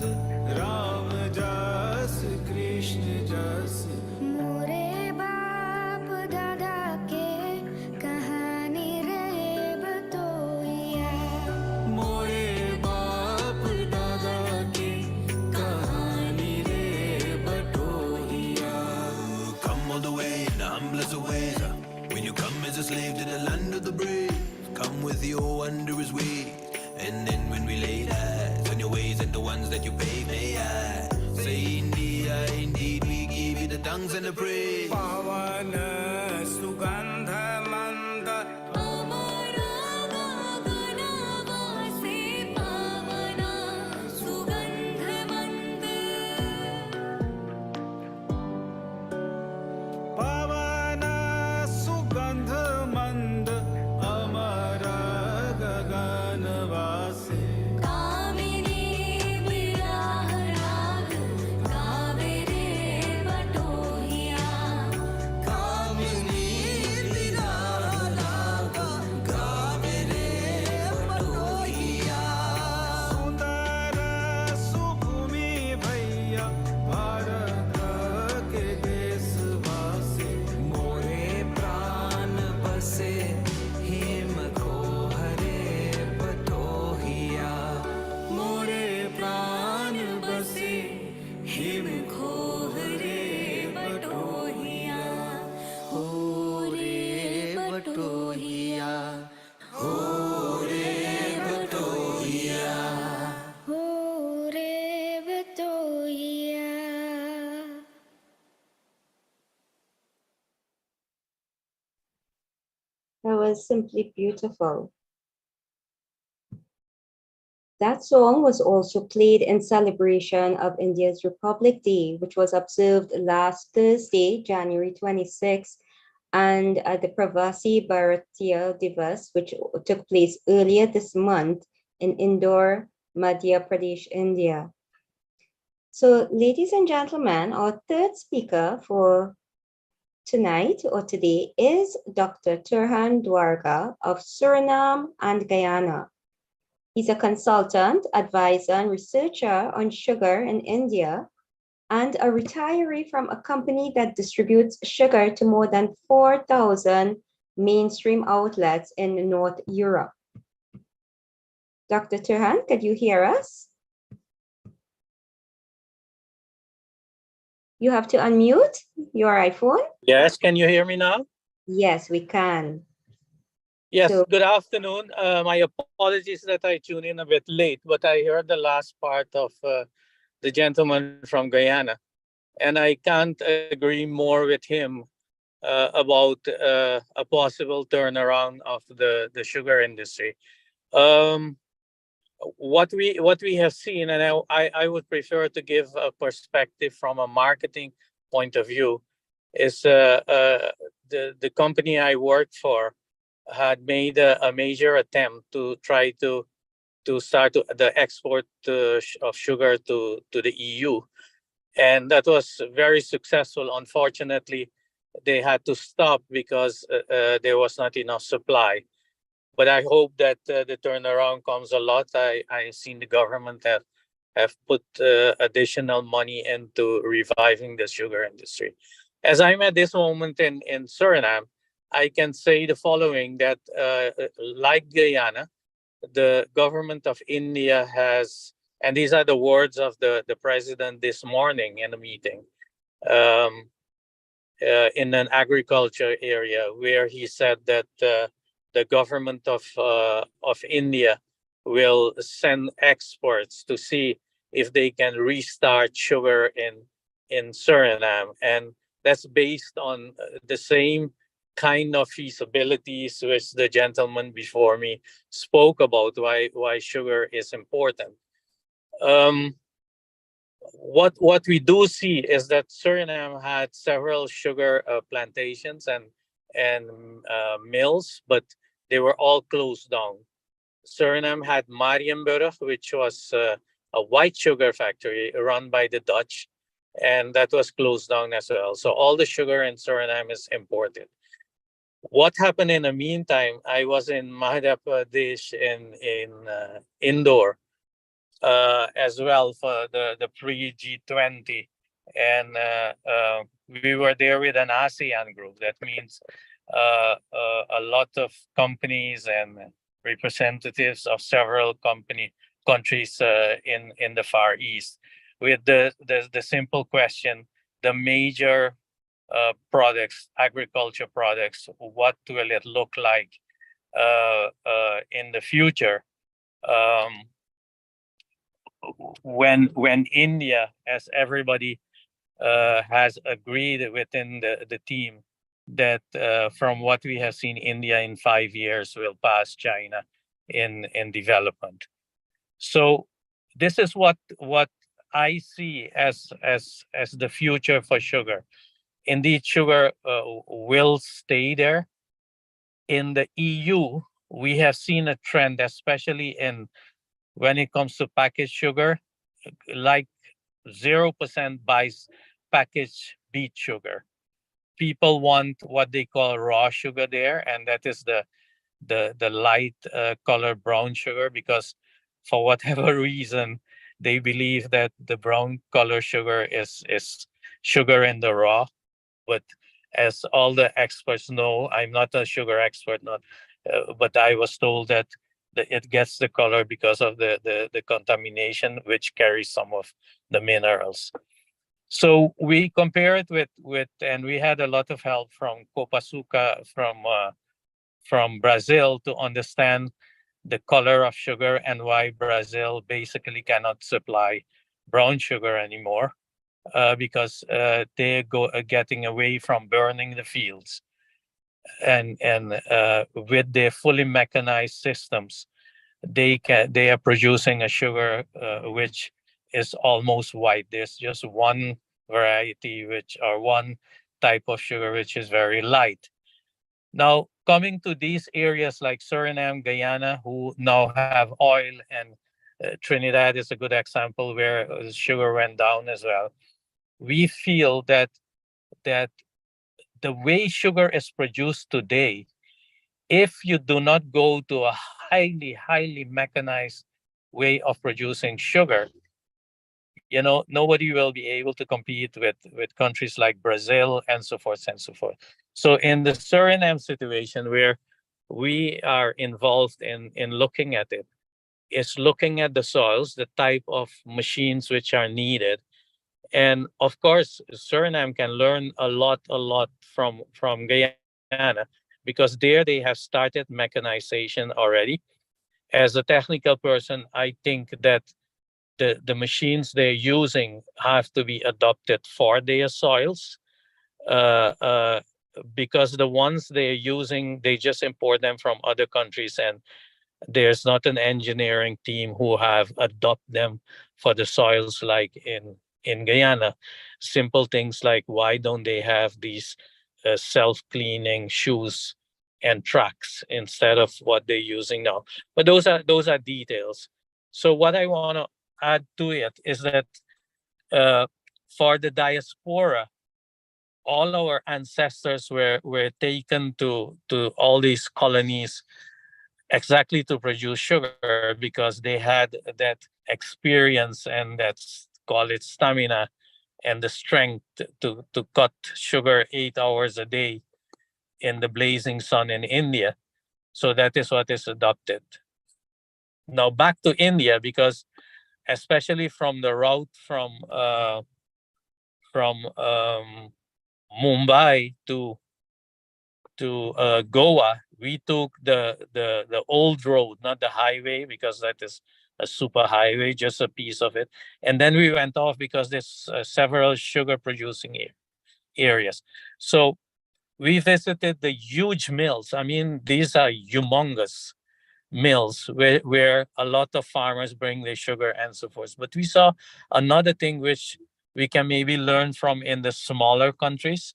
Speaker 4: राम जस कृष्ण जस मोरे बाप दादा के कहानी रे बतोइया मोरे बाप दादा के कहानी रे बतोइया Come all the way in the humblest of ways when you come as a slave to the land of the brave. Come with your wondrous ways, and then when we lay eyes on your ways and the ones that you pave, may I say indeed, we give you the thanks and the praise. Pavana sugandha manda Pavana sugandha manda
Speaker 1: That was simply beautiful. That song was also played in celebration of India's Republic Day, which was observed last Thursday, January 26, and the Pravasi Bharatiya Divas, which took place earlier this month in Indore, Madhya Pradesh, India. So, ladies and gentlemen, our third speaker for tonight or today is Dr. Turhan Dwarga of Suriname and Guyana. He's a consultant, advisor, and researcher on sugar in India, and a retiree from a company that distributes sugar to more than 4,000 mainstream outlets in North Europe. Dr. Turhan, could you hear us? You have to unmute your iPhone.
Speaker 5: Yes, can you hear me now?
Speaker 1: Yes, we can.
Speaker 5: Yes,
Speaker 1: So,
Speaker 5: good afternoon. My apologies that I tuned in a bit late, but I heard the last part of the gentleman from Guyana, and I can't agree more with him about a possible turnaround of the sugar industry. What we have seen, and I would prefer to give a perspective from a marketing point of view, is the company I worked for had made a major attempt to try to start the export of sugar to the EU, and that was very successful. Unfortunately, they had to stop because there was not enough supply. But I hope that the turnaround comes a lot. I've seen the government have put additional money into reviving the sugar industry. As I'm at this moment in Suriname, I can say the following, that like Guyana, the government of India has, and these are the words of the president this morning in a meeting in an agriculture area, where he said that the government of India will send experts to see if they can restart sugar in Suriname, and that's based on the same kind of feasibilities which the gentleman before me spoke about, why sugar is important. What we do see is that Suriname had several sugar plantations and mills, but they were all closed down. Suriname had Marienburg, which was a white sugar factory run by the Dutch, and that was closed down as well. So all the sugar in Suriname is imported. What happened in the meantime? I was in Madhya Pradesh in Indore as well for the pre G20, and we were there with an ASEAN group. That means a lot of companies and representatives of several countries in the Far East, with the simple question: the major products, agriculture products, what will it look like in the future? When India, as everybody has agreed within the team, that from what we have seen, India in 5 years will pass China in development. So this is what I see as the future for sugar. Indeed, sugar will stay there. In the EU, we have seen a trend, especially when it comes to packaged sugar, like 0% buys packaged beet sugar. People want what they call raw sugar there, and that is the light color brown sugar, because for whatever reason they believe that the brown color sugar is sugar in the raw. But as all the experts know, I'm not a sugar expert, but I was told that it gets the color because of the contamination, which carries some of the minerals. So we compare it with, and we had a lot of help from Copasuca from Brazil to understand the color of sugar and why Brazil basically cannot supply brown sugar anymore, because they're getting away from burning the fields, and with their fully mechanized systems, they are producing a sugar which is almost white. There's just one variety or one type of sugar which is very light. Now, coming to these areas like Suriname, Guyana, who now have oil, and Trinidad is a good example where sugar went down as well. We feel that the way sugar is produced today, if you do not go to a highly mechanized way of producing sugar, nobody will be able to compete with countries like Brazil and so forth and so forth. So in the Suriname situation, where we are involved in looking at it, is looking at the soils, the type of machines which are needed. And of course, Suriname can learn a lot from Guyana, because there they have started mechanization already. As a technical person, I think that the machines they're using have to be adopted for their soils, because the ones they're using, they just import them from other countries, and there's not an engineering team who have adopted them for the soils like in Guyana. Simple things like, why don't they have these self-cleaning shoes and tracks instead of what they're using now? But those are details. So what I want to add to it is that for the diaspora, all our ancestors were taken to all these colonies exactly to produce sugar, because they had that experience and call it stamina and the strength to cut sugar 8 hours a day in the blazing sun in India. So that is what is adopted. Now back to India, because especially from the route from Mumbai to Goa, we took the old road, not the highway, because that is a super highway, just a piece of it. And then we went off because there's several sugar producing areas. So we visited the huge mills. I mean, these are humongous mills where a lot of farmers bring their sugar and so forth. But we saw another thing which we can maybe learn from in the smaller countries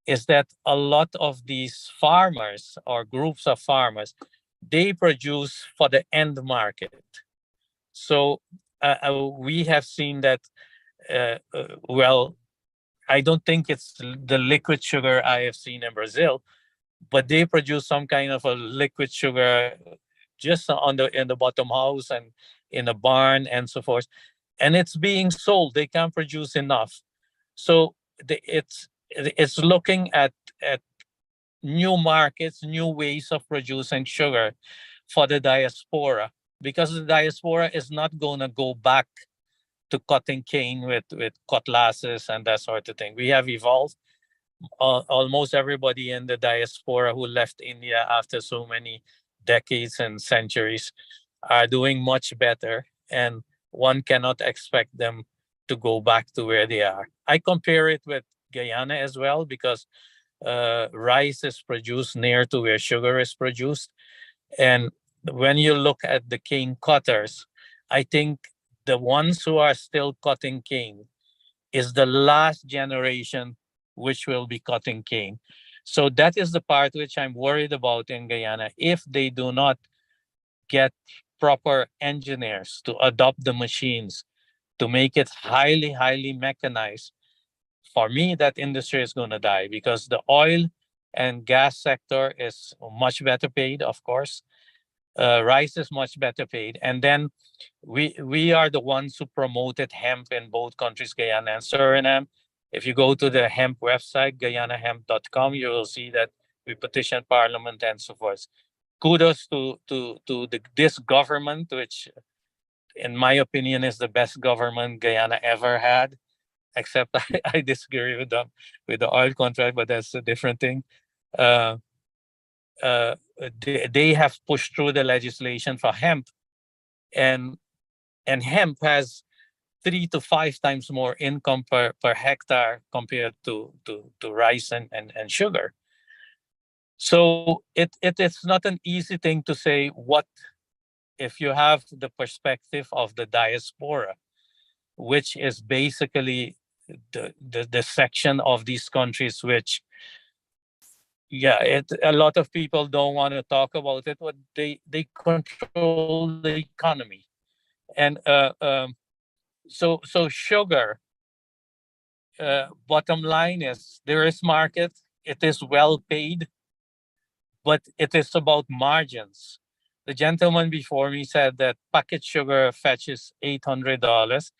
Speaker 5: is that a lot of these farmers or groups of farmers, they produce for the end market. So we have seen that, well, I don't think it's the liquid sugar I have seen in Brazil, but they produce some kind of a liquid sugar just on the in the bottom house and in a barn and so forth, and it's being sold. They can't produce enough, so it's looking at new markets, new ways of producing sugar for the diaspora, because the diaspora is not going to go back to cutting cane with cutlasses and that sort of thing. We have evolved. Almost everybody in the diaspora who left India after so many decades and centuries are doing much better, and one cannot expect them to go back to where they are. I compare it with Guyana as well, because rice is produced near to where sugar is produced. And when you look at the cane cutters, I think the ones who are still cutting cane is the last generation which will be cutting cane. So that is the part which I'm worried about in Guyana. If they do not get proper engineers to adopt the machines to make it highly, highly mechanized, for me, that industry is going to die, because the oil and gas sector is much better paid, of course. Rice is much better paid. And then we are the ones who promoted hemp in both countries, Guyana and Suriname. If you go to the hemp website, guyanahemp.com, you will see that we petitioned Parliament and so forth. Kudos to this government, which in my opinion is the best government Guyana ever had, except I disagree with them with the oil contract, but that's a different thing. They have pushed through the legislation for hemp, and hemp has 3 to 5 times more income per hectare compared to rice and sugar. So it's not an easy thing to say what if you have the perspective of the diaspora, which is basically the section of these countries which, yeah, a lot of people don't want to talk about it, but they control the economy. And so sugar, bottom line is there is market, it is well paid, but it is about margins. The gentleman before me said that packaged sugar fetches $800,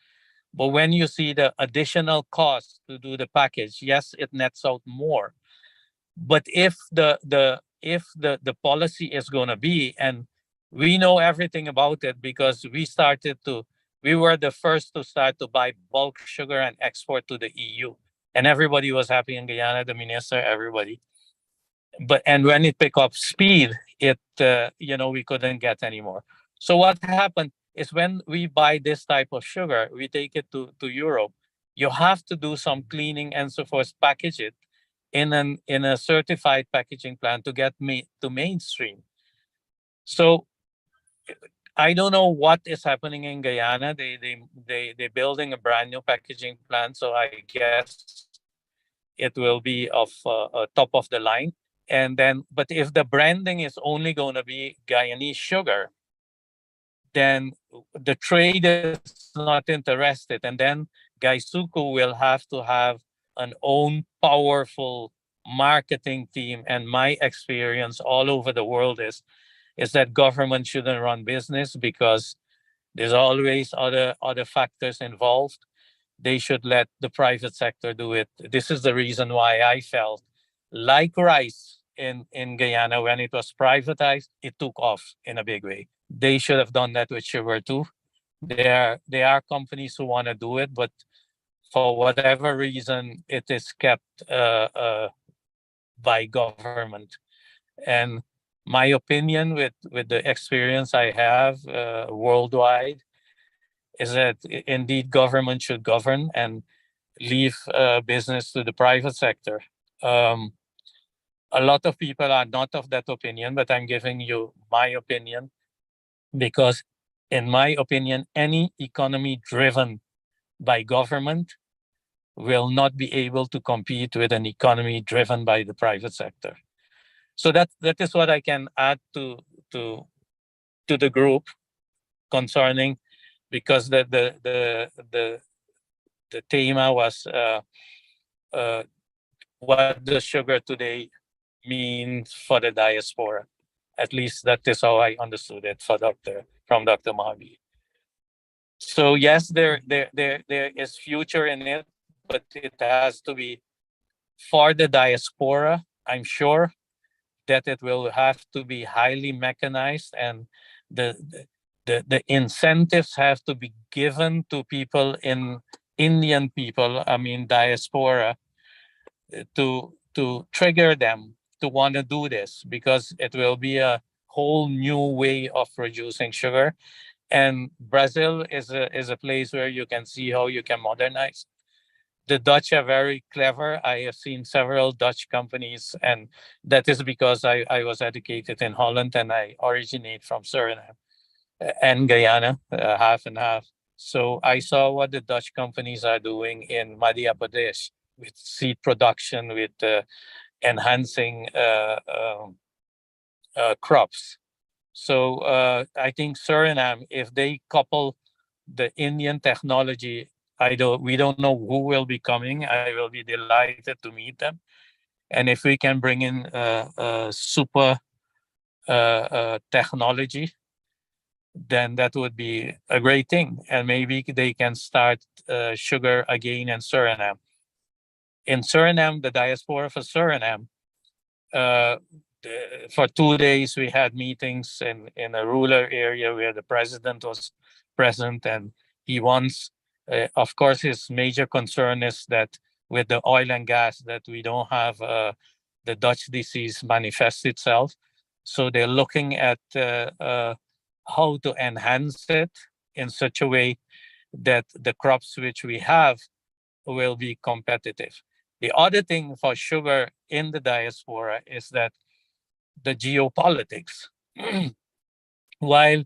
Speaker 5: but when you see the additional cost to do the package, yes, it nets out more. But if the policy is going to be, and we know everything about it because we were the first to start to buy bulk sugar and export to the EU, and everybody was happy in Guyana, the minister, everybody. And when it picked up speed, it we couldn't get anymore. So what happened is when we buy this type of sugar, we take it to Europe. You have to do some cleaning and so forth, package it in a certified packaging plant to get to mainstream. So I don't know what is happening in Guyana. They're building a brand new packaging plant, so I guess it will be of top of the line. And then, but if the branding is only going to be Guyanese sugar, then the trade is not interested. And then Gaisuku will have to have an own powerful marketing team. And my experience all over the world is that government shouldn't run business because there's always other factors involved. They should let the private sector do it. This is the reason why I felt like rice in Guyana, when it was privatized, it took off in a big way. They should have done that with sugar too. There are companies who want to do it, but for whatever reason, it is kept by government. And my opinion with the experience I have worldwide is that indeed government should govern and leave business to the private sector. A lot of people are not of that opinion, but I'm giving you my opinion because, in my opinion, any economy driven by government will not be able to compete with an economy driven by the private sector. So that is what I can add to the group concerning, because the theme was what does sugar today mean for the diaspora? At least that is how I understood it from Dr. Mahavi. So yes, there is future in it, but it has to be for the diaspora. I'm sure that it will have to be highly mechanized, and the incentives have to be given to people in Indian people, I mean diaspora, to trigger them to want to do this, because it will be a whole new way of producing sugar. And Brazil is a place where you can see how you can modernize. The Dutch are very clever. I have seen several Dutch companies, and that is because I was educated in Holland and I originate from Suriname and Guyana, half and half. So I saw what the Dutch companies are doing in Madhya Pradesh with seed production, with enhancing crops. So I think Suriname, if they couple the Indian technology, we don't know who will be coming. I will be delighted to meet them. And if we can bring in super technology, then that would be a great thing. And maybe they can start sugar again in Suriname. In Suriname, the diaspora for Suriname, for 2 days we had meetings in a rural area where the president was present, and he wants, of course, his major concern is that with the oil and gas that we don't have the Dutch disease manifest itself. So they're looking at how to enhance it in such a way that the crops which we have will be competitive. The other thing for sugar in the diaspora is that the geopolitics. While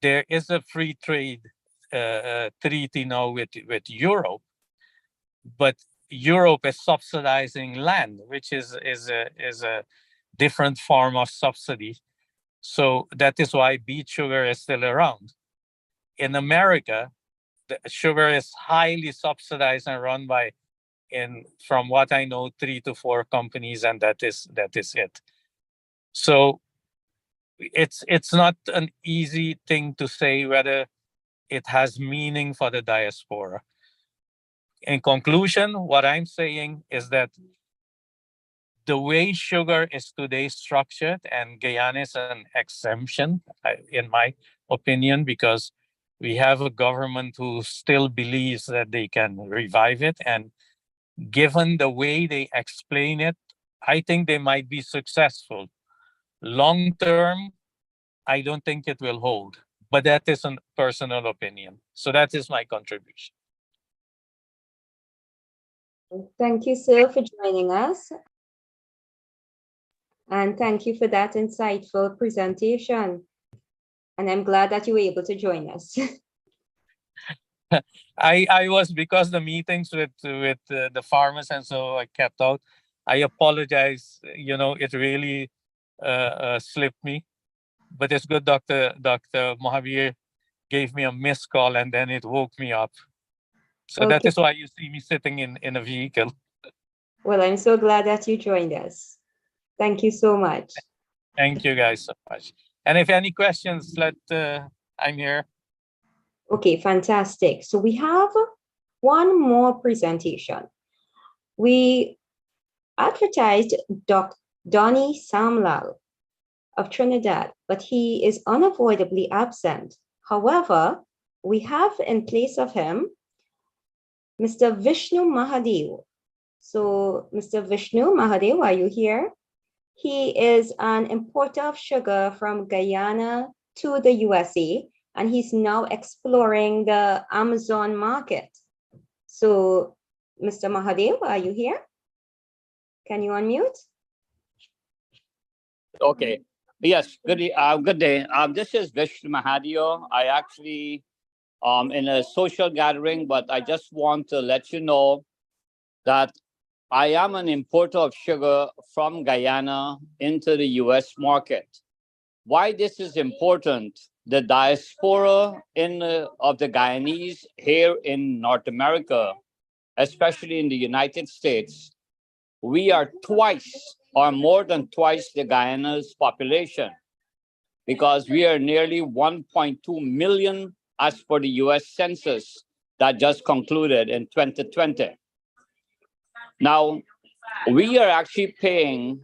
Speaker 5: there is a free trade treaty now with Europe, but Europe is subsidizing land, which is a different form of subsidy. So that is why beet sugar is still around. In America, the sugar is highly subsidized and run by, from what I know, 3 to 4 companies, and that is it. So it's not an easy thing to say whether it has meaning for the diaspora. In conclusion, what I'm saying is that the way sugar is today structured, and Guyana is an exemption, in my opinion, because we have a government who still believes that they can revive it. And given the way they explain it, I think they might be successful. Long term, I don't think it will hold, but that is a personal opinion. So that is my contribution.
Speaker 1: Thank you, sir, for joining us. And thank you for that insightful presentation. And I'm glad that you were able to join us.
Speaker 5: I was, because the meetings with the farmers and so I kept out. I apologize. It really slipped me. But it's good Dr. Mohavir gave me a missed call and then it woke me up. So that is why you see me sitting in a vehicle.
Speaker 1: Well, I'm so glad that you joined us. Thank you so much.
Speaker 5: Thank you guys so much. And if any questions, I'm here.
Speaker 1: Okay, fantastic. So we have one more presentation. We advertised Dr. Donny Samlal of Trinidad, but he is unavoidably absent. However, we have in place of him Mr. Vishnu Mahadev. So Mr. Vishnu Mahadev, are you here? He is an importer of sugar from Guyana to the USA, and he's now exploring the Amazon market. So Mr. Mahadev, are you here? Can you unmute?
Speaker 6: Okay. Yes. Good day. This is Vishnu Mahadio. I actually in a social gathering, but I just want to let you know that I am an importer of sugar from Guyana into the U.S. market. Why this is important? The diaspora of the Guyanese here in North America, especially in the United States, we are twice or more than twice the Guyana's population because we are nearly 1.2 million as per the US Census that just concluded in 2020. Now, we are actually paying,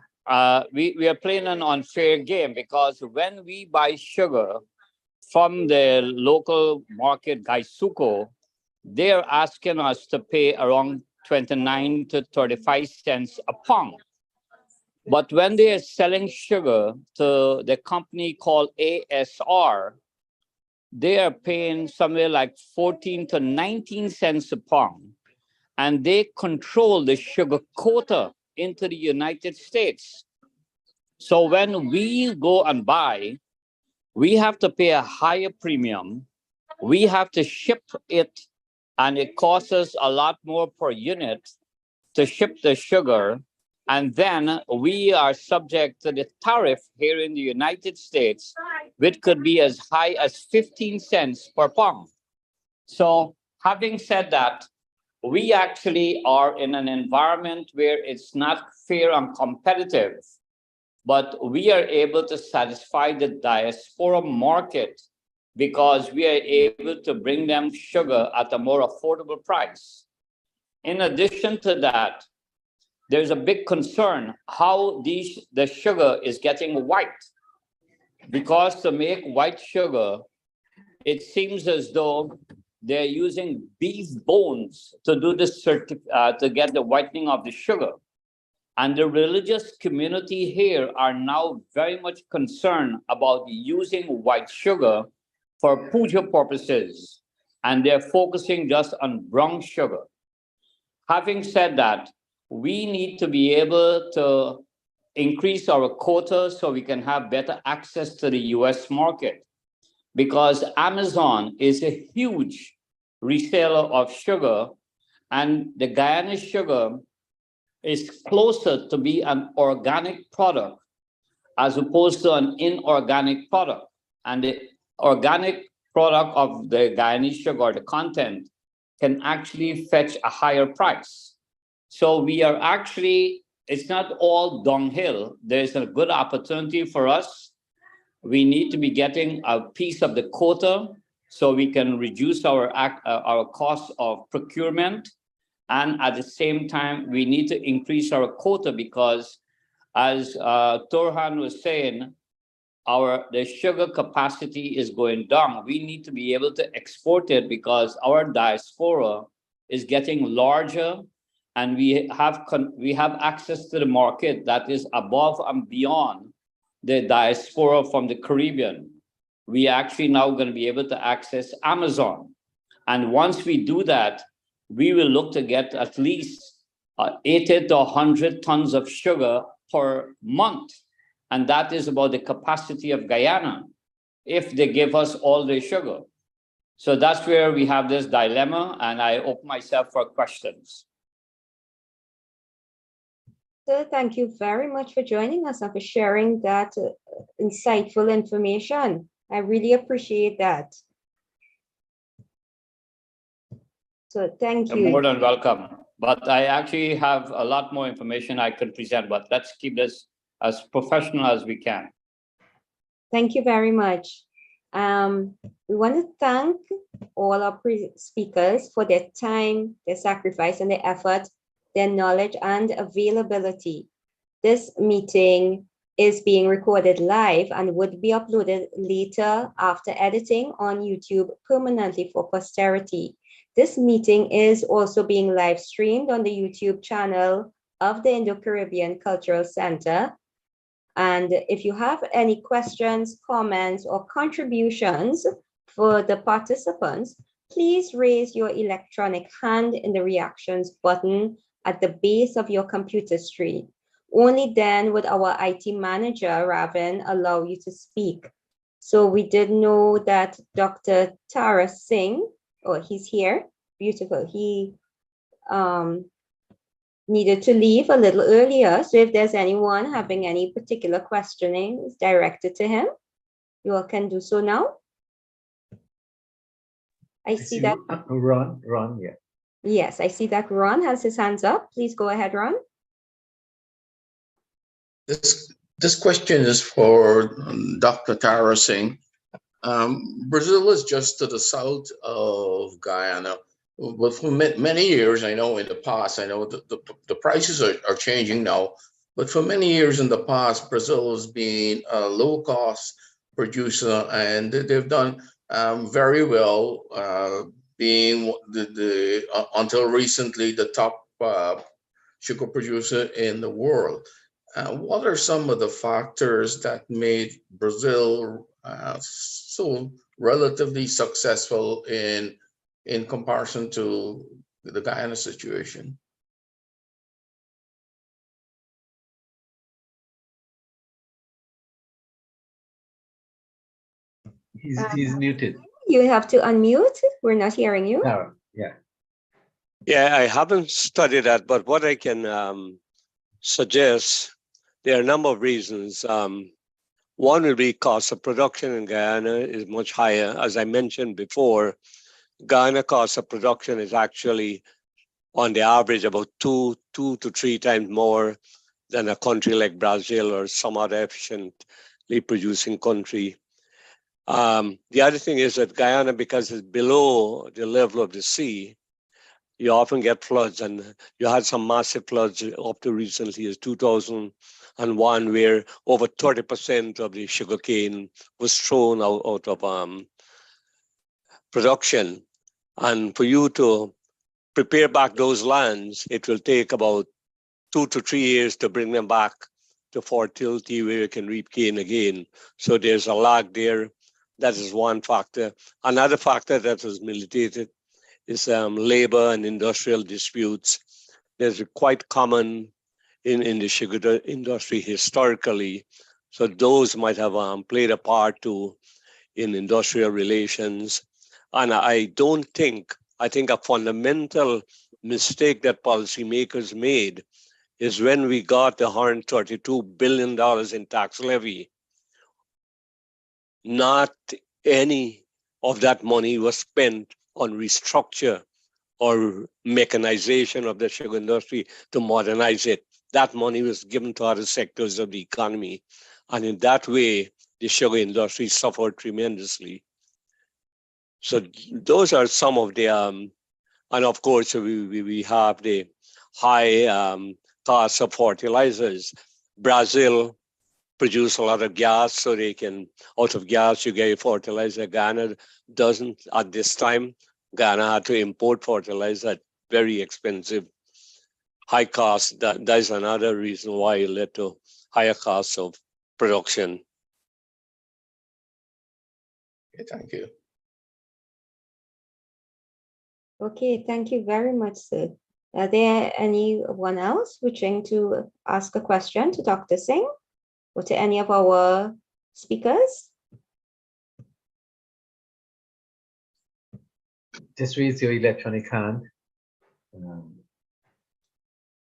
Speaker 6: we are playing an unfair game because when we buy sugar from the local market, Gaisuko, they are asking us to pay around 29 to 35 cents a pound. But when they are selling sugar to the company called ASR, they are paying somewhere like 14 to 19 cents a pound. And they control the sugar quota into the United States. So when we go and buy, we have to pay a higher premium. We have to ship it, and it costs us a lot more per unit to ship the sugar. And then we are subject to the tariff here in the United States, which could be as high as 15 cents per pound. So having said that, we actually are in an environment where it's not fair and competitive, but we are able to satisfy the diaspora market because we are able to bring them sugar at a more affordable price. In addition to that, there's a big concern how the sugar is getting white. Because to make white sugar, it seems as though they're using beef bones to do this to get the whitening of the sugar. And the religious community here are now very much concerned about using white sugar for puja purposes, and they're focusing just on brown sugar. Having said that, we need to be able to increase our quota so we can have better access to the US market, because Amazon is a huge reseller of sugar, and the Guyana sugar is closer to be an organic product as opposed to an inorganic product. And the organic product of the Guyanese sugar, the content, can actually fetch a higher price. So we are actually, it's not all downhill. There's a good opportunity for us. We need to be getting a piece of the quota so we can reduce our cost of procurement. And at the same time, we need to increase our quota because, as Torhan was saying, the sugar capacity is going down. We need to be able to export it because our diaspora is getting larger, and we have access to the market that is above and beyond the diaspora from the Caribbean. We actually now going to be able to access Amazon. And once we do that, we will look to get at least 80 to 100 tons of sugar per month. And that is about the capacity of Guyana, if they give us all the sugar. So that's where we have this dilemma, and I open myself for questions.
Speaker 1: So thank you very much for joining us and for sharing that insightful information. I really appreciate that. So thank you.
Speaker 6: You're more than welcome. But I actually have a lot more information I could present, but let's keep this as professional as we can.
Speaker 1: Thank you very much. We want to thank all our speakers for their time, their sacrifice, and their effort, their knowledge and availability. This meeting is being recorded live and would be uploaded later after editing on YouTube permanently for posterity. This meeting is also being live streamed on the YouTube channel of the Indo-Caribbean Cultural Center. And if you have any questions, comments, or contributions for the participants, please raise your electronic hand in the reactions button at the base of your computer screen. only then would our IT manager, Ravin, allow you to speak. So we did know that Dr. Tara Singh, oh, he's here, beautiful. He needed to leave a little earlier. So if there's anyone having any particular questioning directed to him, you all can do so now. I see that
Speaker 7: Ron, yeah.
Speaker 1: Yes, I see that Ron has his hands up. Please go ahead, Ron.
Speaker 8: This question is for Dr. Tara Singh. Brazil is just to the south of Guyana, but for many years, I know in the past, I know the prices are changing now, but for many years in the past, Brazil has been a low-cost producer, and they've done very well, being until recently the top sugar producer in the world. What are some of the factors that made Brazil so relatively successful in comparison to the Guyana situation?
Speaker 7: He's muted.
Speaker 1: You have to unmute. We're not hearing you.
Speaker 7: Tara, yeah.
Speaker 3: Yeah, I haven't studied that, but what I can suggest, there are a number of reasons. One will be cost of production in Guyana is much higher. As I mentioned before, Guyana cost of production is actually on the average about two to three times more than a country like Brazil or some other efficiently producing country. The other thing is that Guyana, because it's below the level of the sea, you often get floods, and you had some massive floods up to recently as 2001, where over 30% of the sugarcane was thrown out of production. And for you to prepare back those lands, it will take about 2 to 3 years to bring them back to fertility where you can reap cane again. So there's a lag there. That is one factor. Another factor that was militated is labor and industrial disputes. There's quite common in the sugar industry historically. So those might have played a part too in industrial relations. And I think a fundamental mistake that policymakers made is when we got the $132 billion in tax levy, not any of that money was spent on restructure or mechanization of the sugar industry to modernize it. That money was given to other sectors of the economy. And in that way, the sugar industry suffered tremendously. So those are some of the, and of course, we have the high cost of fertilizers. Brazil produce a lot of gas, so they can, out of gas, you get fertilizer. Ghana doesn't at this time. Ghana had to import fertilizer at very expensive, high cost. That is another reason why it led to higher costs of production.
Speaker 8: Okay, thank you.
Speaker 1: Okay, thank you very much, sir. Are there anyone else wishing to ask a question to Dr. Singh or to any of our speakers?
Speaker 7: Just raise your electronic hand.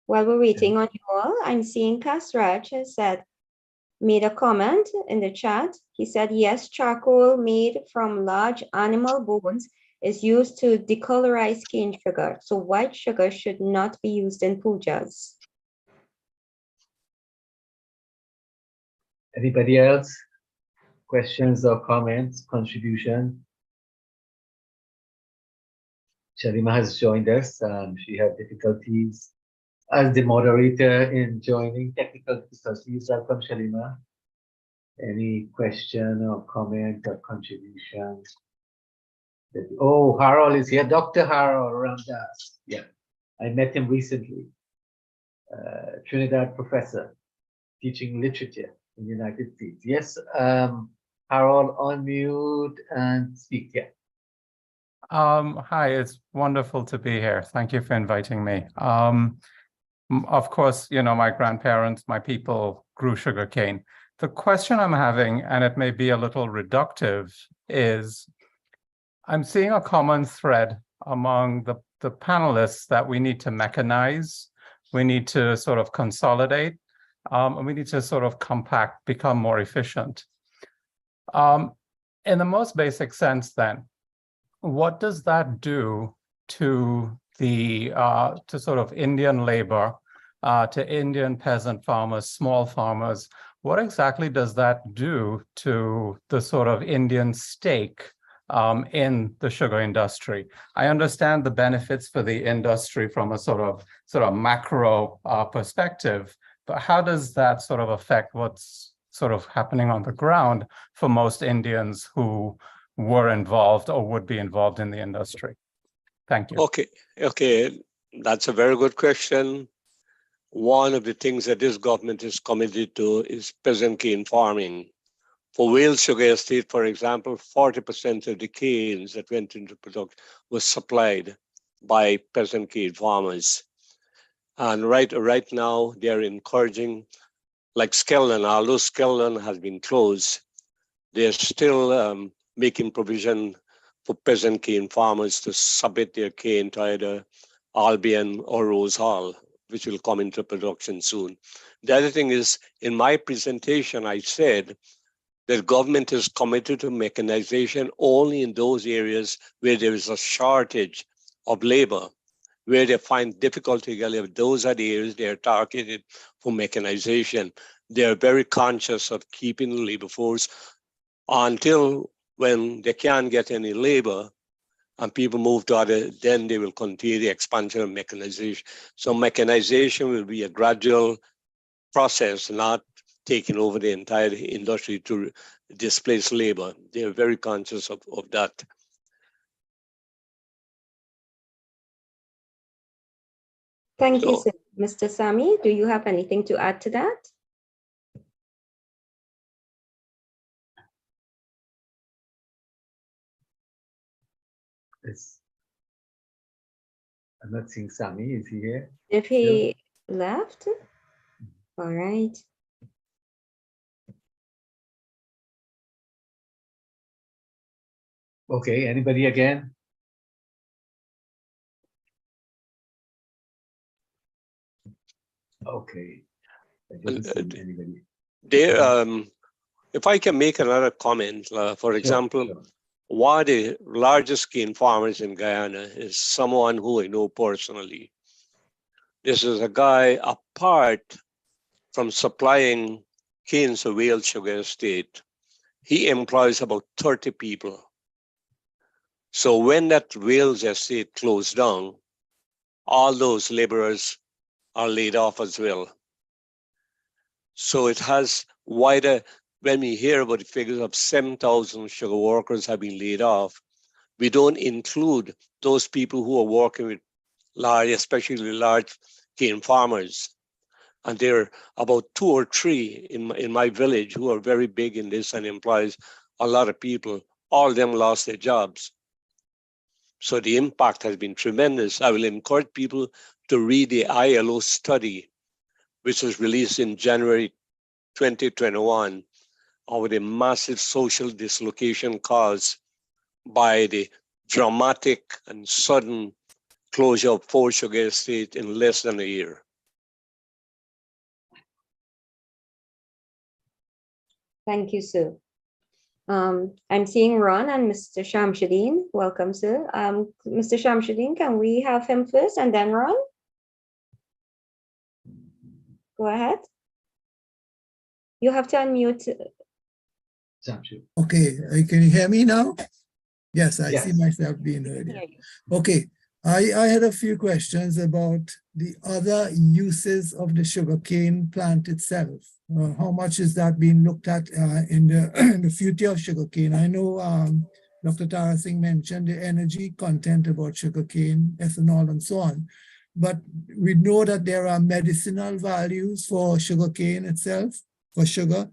Speaker 1: While we're waiting on you all, I'm seeing Kasraj has made a comment in the chat. He said, yes, charcoal made from large animal bones is used to decolorize cane sugar. So white sugar should not be used in pujas.
Speaker 7: Anybody else? Questions or comments, contribution? Shalima has joined us. She had difficulties as the moderator in joining, technical difficulties. Welcome, Shalima. Any question or comment or contribution? Oh, Harold is here. Dr. Harold Ramdas. Yeah, I met him recently. Trinidad professor teaching literature in the United States. Yes, Harold, unmute and speak. Yeah.
Speaker 9: Hi, it's wonderful to be here. Thank you for inviting me. Of course, you know, my grandparents, my people grew sugarcane. The question I'm having, and it may be a little reductive, is I'm seeing a common thread among the panelists that we need to mechanize, we need to sort of consolidate, and we need to sort of compact, become more efficient. In the most basic sense then, what does that do to the to sort of Indian labor, to Indian peasant farmers, small farmers? What exactly does that do to the sort of Indian stake in the sugar industry? I understand the benefits for the industry from a sort of macro perspective, but how does that sort of affect what's sort of happening on the ground for most Indians who were involved or would be involved in the industry? Thank you.
Speaker 3: Okay, that's a very good question. One of the things that this government is committed to is peasant cane farming. For Wales Sugar Estate, for example, 40% of the canes that went into production was supplied by peasant cane farmers. And right now, they're encouraging, like Skelton, although Skelton has been closed, they're still making provision for peasant cane farmers to submit their cane to either Albion or Rose Hall, which will come into production soon. The other thing is, in my presentation, I said that government is committed to mechanization only in those areas where there is a shortage of labor, where they find difficulty. Those are the areas they are targeted for mechanization. They are very conscious of keeping the labor force until when they can't get any labor and people move to other, then they will continue the expansion of mechanization. So mechanization will be a gradual process, not taking over the entire industry to displace labor. They are very conscious of that.
Speaker 1: Thank you, sir. Mr. Sami, do you have anything to add to that?
Speaker 7: Yes. I'm not seeing Sami. Is he here?
Speaker 1: If he left, all right.
Speaker 7: Okay, anybody again? Okay. I didn't see anybody.
Speaker 3: If I can make another comment, for example,
Speaker 7: Sure.
Speaker 3: one of the largest cane farmers in Guyana is someone who I know personally. This is a guy, apart from supplying canes to Wales Sugar Estate, he employs about 30 people. So when that Wales estate closed down, all those laborers are laid off as well. So it has wider, when we hear about the figures of 7,000 sugar workers have been laid off, we don't include those people who are working with large, especially large cane farmers. And there are about 2 or 3 in my village who are very big in this and employs a lot of people. All of them lost their jobs. So the impact has been tremendous. I will encourage people to read the ILO study, which was released in January 2021, over the massive social dislocation caused by the dramatic and sudden closure of 4 sugar estates in less than a year.
Speaker 1: Thank you, sir. I'm seeing Ron and Mr. Shamsuddin. Welcome, sir. Mr. Shamsuddin, can we have him first and then Ron? Go ahead. You have to unmute.
Speaker 10: Okay, can you hear me now? Yes, I
Speaker 7: Yes.
Speaker 10: see myself being heard.
Speaker 1: Hear you.
Speaker 10: Okay, I had a few questions about the other uses of the sugarcane plant itself. How much is that being looked at in the future of sugarcane? I know Dr. Tara Singh mentioned the energy content about sugarcane, ethanol, and so on. But we know that there are medicinal values for sugarcane itself, for sugar.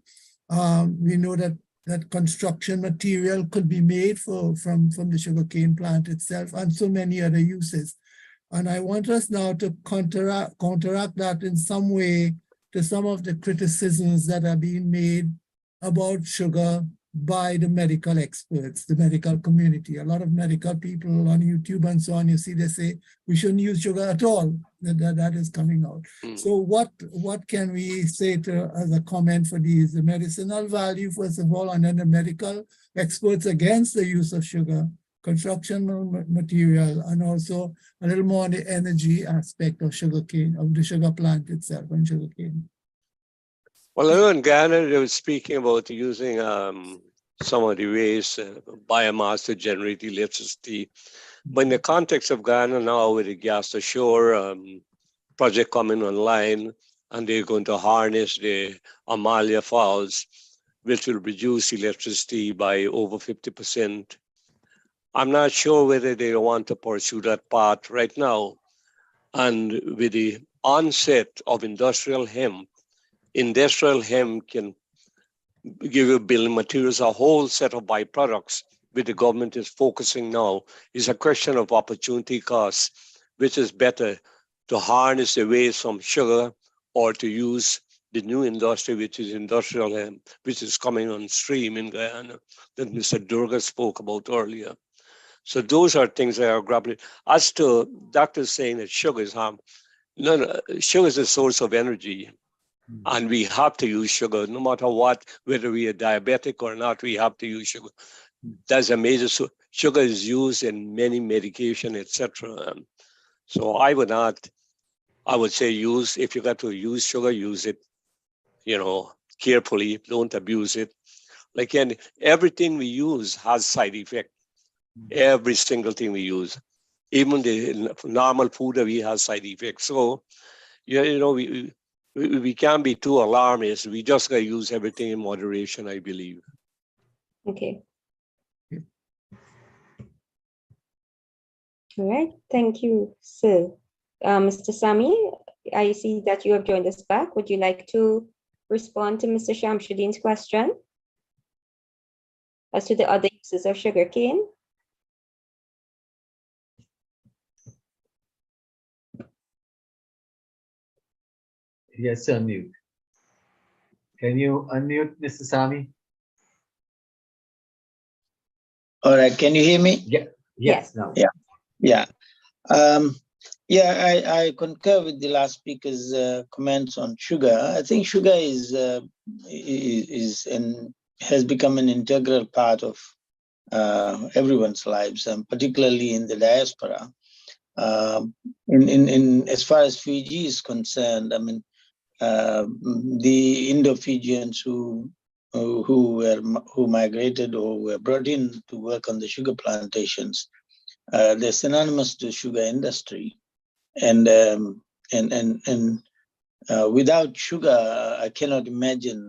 Speaker 10: We know that construction material could be made from the sugarcane plant itself and so many other uses. And I want us now to counteract that in some way to some of the criticisms that are being made about sugar by the medical experts, the medical community. A lot of medical people on YouTube and so on, you see, they say we shouldn't use sugar at all. That is coming out. So what can we say to as a comment for these? The medicinal value, first of all, and then the medical experts against the use of sugar, construction material, and also a little more on the energy aspect of sugarcane, of the sugar plant itself and sugarcane.
Speaker 3: Well, I know in Ghana, they were speaking about using some of the waste biomass to generate electricity. But in the context of Ghana now, with the gas to shore project coming online, and they're going to harness the Amalia Falls, which will reduce electricity by over 50%. I'm not sure whether they want to pursue that path right now. And with the onset of industrial hemp can give you building materials, a whole set of byproducts, which the government is focusing now. Is a question of opportunity costs, which is better to harness the waste from sugar or to use the new industry, which is industrial hemp, which is coming on stream in Guyana, that Mr. Durga spoke about earlier. So those are things that are grappling. As to doctors saying that sugar is harm, no, sugar is a source of energy. And we have to use sugar, no matter what, whether we are diabetic or not, we have to use sugar. That's a major, sugar is used in many medication, etc. So I would say if you got to use sugar, use it, carefully, don't abuse it. Like everything we use has side effect. Every single thing we use, even the normal food that we have side effects. So, we can't be too alarmist. We just got to use everything in moderation, I believe.
Speaker 1: Okay. All right. Thank you, sir. Mr. Sami, I see that you have joined us back. Would you like to respond to Mr. Shamsuddin's question as to the other uses of sugarcane?
Speaker 7: Yes, unmute. Can you unmute, Mr. Sami?
Speaker 11: All right, can you hear me?
Speaker 7: Yeah. Yes. Now.
Speaker 11: Yeah. I concur with the last speaker's comments on sugar. I think sugar has become an integral part of everyone's lives, and particularly in the diaspora. As far as Fiji is concerned, I mean, the Indo-Fijians who migrated or were brought in to work on the sugar plantations, they're synonymous to sugar industry, and without sugar, I cannot imagine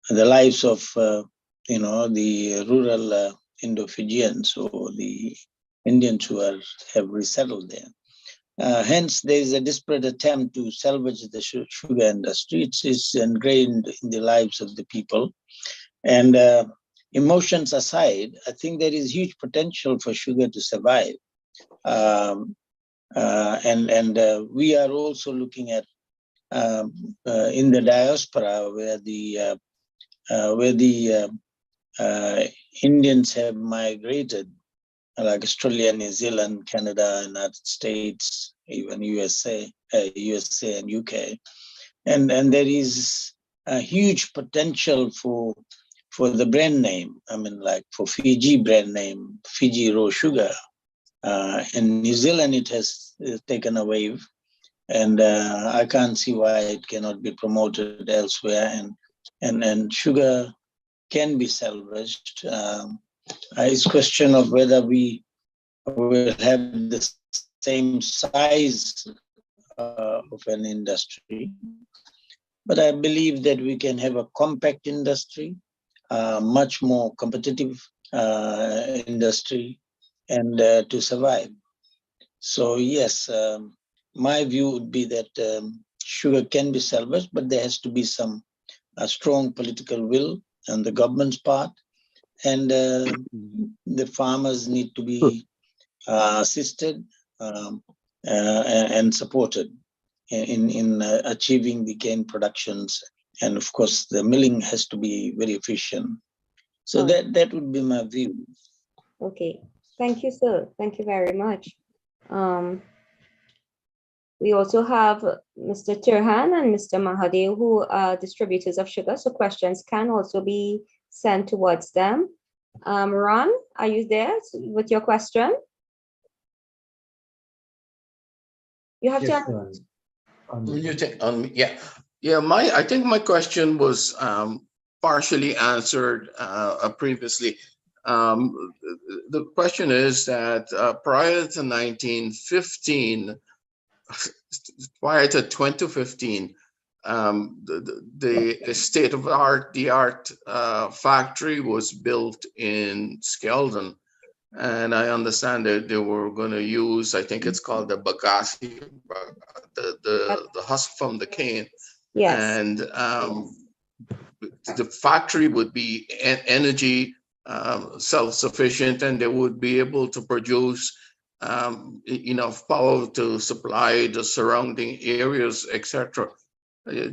Speaker 11: the lives of the rural Indo-Fijians or the Indians who have resettled there. Hence, there is a desperate attempt to salvage the sugar industry. It's ingrained in the lives of the people. And emotions aside, I think there is huge potential for sugar to survive. We are also looking at in the diaspora where the Indians have migrated, like Australia, New Zealand, Canada, United States, even USA and UK. And there is a huge potential for the brand name. I mean, like for Fiji brand name, Fiji raw sugar. In New Zealand, it has taken a wave, and I can't see why it cannot be promoted elsewhere. And sugar can be salvaged. It's a question of whether we will have the same size of an industry. But I believe that we can have a compact industry, much more competitive industry, and to survive. So yes, my view would be that sugar can be salvaged, but there has to be some strong political will on the government's part, and the farmers need to be assisted and supported in achieving the cane productions. And of course, the milling has to be very efficient. So that would be my view.
Speaker 1: Okay, thank you, sir. Thank you very much. We also have Mr. Tirhan and Mr. Mahadev, who are distributors of sugar, so questions can also be sent towards them. Ron, are you there with your question? You have
Speaker 7: Yes,
Speaker 1: to.
Speaker 8: I think my question was partially answered previously. The question is that prior to 2015, the state-of-the-art factory was built in Skeldon. And I understand that they were going to use, I think it's called the bagasse, the husk from the cane.
Speaker 1: Yes.
Speaker 8: And the factory would be energy self-sufficient, and they would be able to produce enough power to supply the surrounding areas, etc.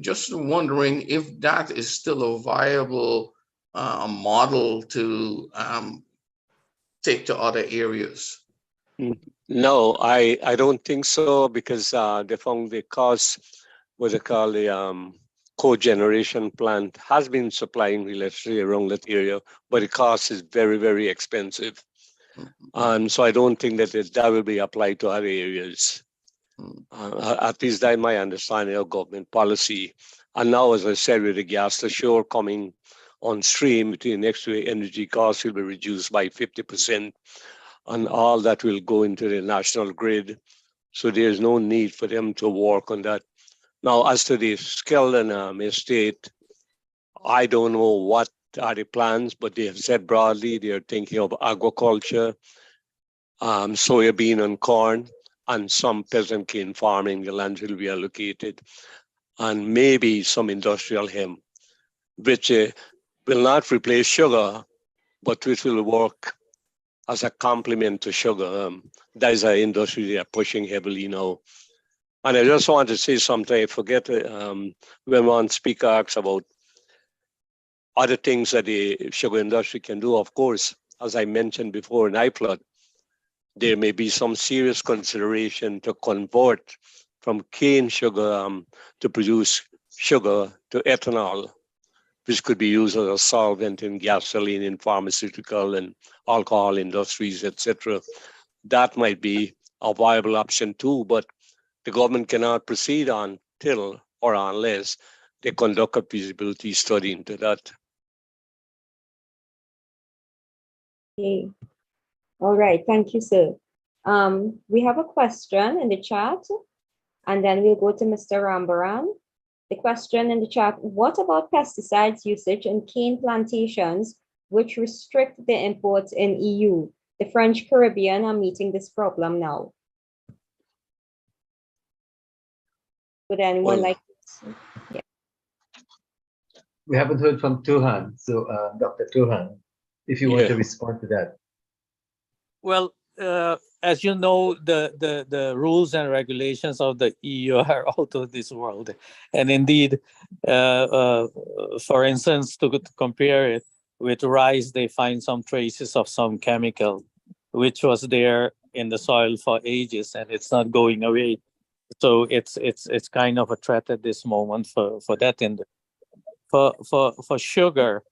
Speaker 8: Just wondering if that is still a viable model to take to other areas.
Speaker 3: No, I don't think so, because they found the cost, what they call the cogeneration plant, has been supplying electricity around that area, but the cost is very, very expensive. And so I don't think that that will be applied to other areas. At least that's my understanding of government policy. And now, as I said, with the gas to shore coming on stream, between next year, energy costs will be reduced by 50%. And all that will go into the national grid. So there's no need for them to work on that. Now, as to the Skeldon estate, I don't know what are the plans, but they have said broadly they're thinking of agriculture, soybean and corn, and some peasant cane farming. The land will be allocated, and maybe some industrial hemp, which will not replace sugar, but which will work as a complement to sugar. That is an industry they are pushing heavily now. And I just want to say something. I forget when one speaker asks about other things that the sugar industry can do. Of course, as I mentioned before in iPlot, there may be some serious consideration to convert from cane sugar to produce sugar to ethanol, which could be used as a solvent in gasoline, in pharmaceutical and alcohol industries, etc. That might be a viable option too, but the government cannot proceed until or unless they conduct a feasibility study into that.
Speaker 1: Okay. All right. Thank you, sir. We have a question in the chat, and then we'll go to Mr. Rambaran. The question in the chat: what about pesticides usage in cane plantations, which restrict the imports in EU? The French Caribbean are meeting this problem now. Would anyone like to? Yeah.
Speaker 7: We haven't heard from Tuhan, so Dr. Tuhan, if you want to respond to that.
Speaker 5: Well, as you know, the rules and regulations of the EU are out of this world. And indeed, for instance, to compare it with rice, they find some traces of some chemical, which was there in the soil for ages, and it's not going away. So it's kind of a threat at this moment for that industry. For sugar,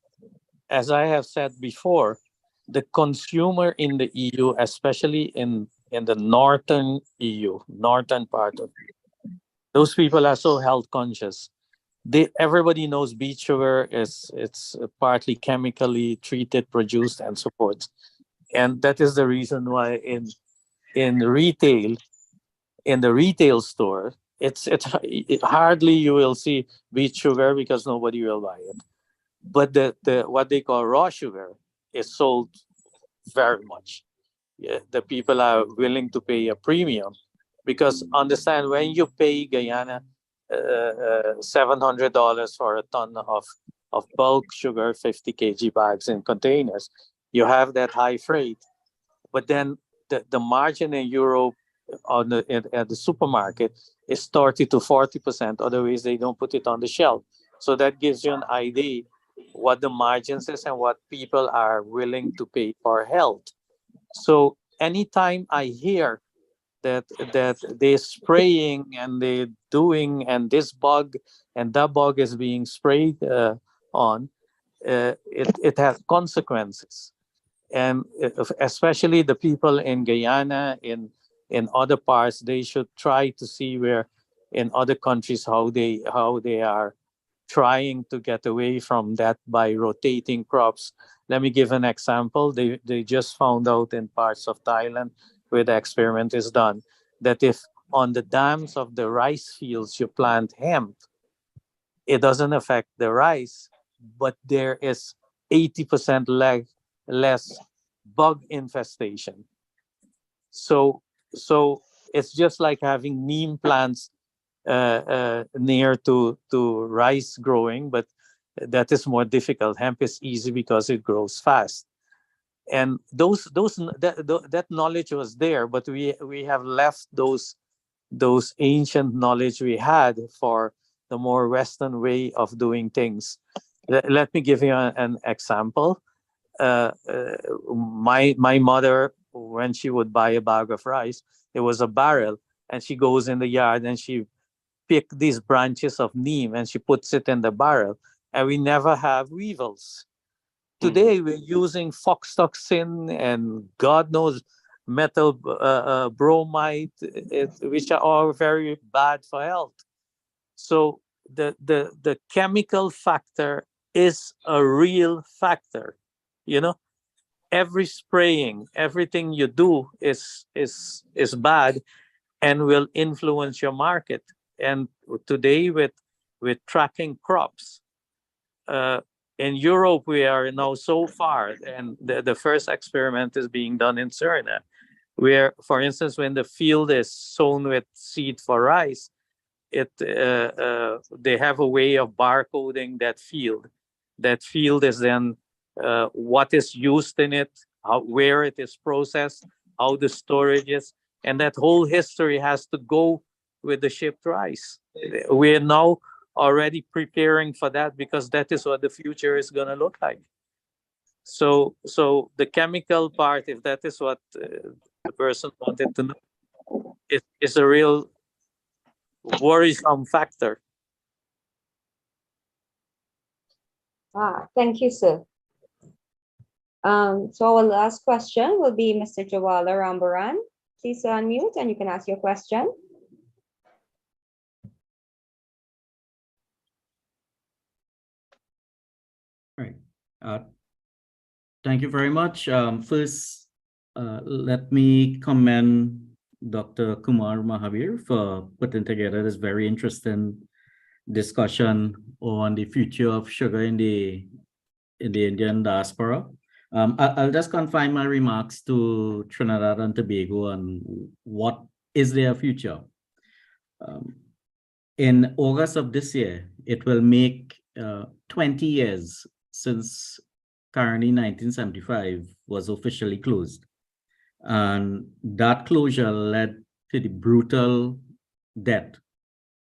Speaker 5: as I have said before, the consumer in the EU, especially in the northern EU, northern part of it, those people are so health conscious. Everybody knows beet sugar it's partly chemically treated, produced, and so forth. And that is the reason why in retail, in the retail store, it's hardly you will see beet sugar because nobody will buy it. But the what they call raw sugar is sold very much. Yeah, the people are willing to pay a premium because understand when you pay Guyana $700 for a ton of bulk sugar, 50 kg bags in containers, you have that high freight. But then the margin in Europe on at the supermarket is 30 to 40%. Otherwise, they don't put it on the shelf. So that gives you an idea what the margins is and what people are willing to pay for health. So anytime I hear that they're spraying and they're doing and this bug and that bug is being sprayed on, it has consequences. And especially the people in Guyana, in other parts, they should try to see where in other countries how they are trying to get away from that by rotating crops. Let me give an example. They just found out in parts of Thailand where the experiment is done that if on the dams of the rice fields you plant hemp, it doesn't affect the rice, but there is 80% less bug infestation. So it's just like having neem plants near to rice growing, but that is more difficult. Hemp is easy because it grows fast. And that knowledge was there, but we have left those ancient knowledge we had for the more Western way of doing things. Let me give you an example. My mother, when she would buy a bag of rice, there was a barrel, and she goes in the yard and she pick these branches of neem and she puts it in the barrel, and we never have weevils. Today we're using foxtoxin and God knows metal bromide, which are all very bad for health. So the chemical factor is a real factor. You know, every spraying, everything you do is bad and will influence your market. And today with tracking crops, in Europe, we are now so far, and the first experiment is being done in Suriname, where, for instance, when the field is sown with seed for rice, they have a way of barcoding that field. That field is then what is used in it, where it is processed, how the storage is, and that whole history has to go with the shipped rice. We are now already preparing for that because that is what the future is going to look like. So the chemical part, if that is what the person wanted to know, it is a real worrisome factor.
Speaker 1: Thank you, sir. So our last question will be Mr. Jawala Rambaran. Please unmute and you can ask your question.
Speaker 12: All right. Thank you very much. First, let me commend Dr. Kumar Mahavir for putting together this very interesting discussion on the future of sugar in the Indian diaspora. I'll just confine my remarks to Trinidad and Tobago and what is their future. In August of this year, it will make 20 years since Carney 1975 was officially closed. And that closure led to the brutal death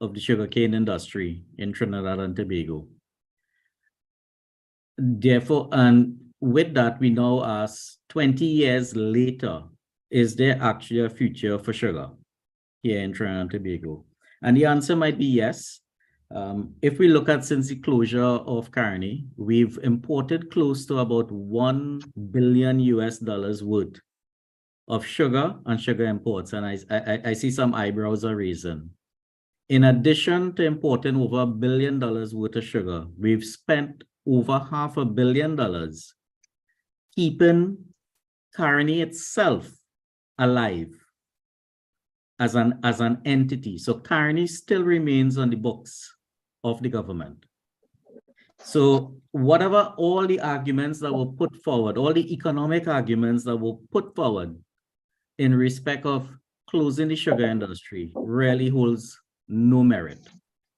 Speaker 12: of the sugarcane industry in Trinidad and Tobago. Therefore, and with that, we now ask, 20 years later, is there actually a future for sugar here in Trinidad and Tobago? And the answer might be yes. If we look at since the closure of Carney, we've imported close to about $1 billion worth of sugar and sugar imports. And I see some eyebrows are raising. In addition to importing over $1 billion worth of sugar, we've spent over $500 million keeping Carney itself alive as an entity. So Carney still remains on the books of the government. So whatever all the arguments that were put forward, all the economic arguments that were put forward in respect of closing the sugar industry really holds no merit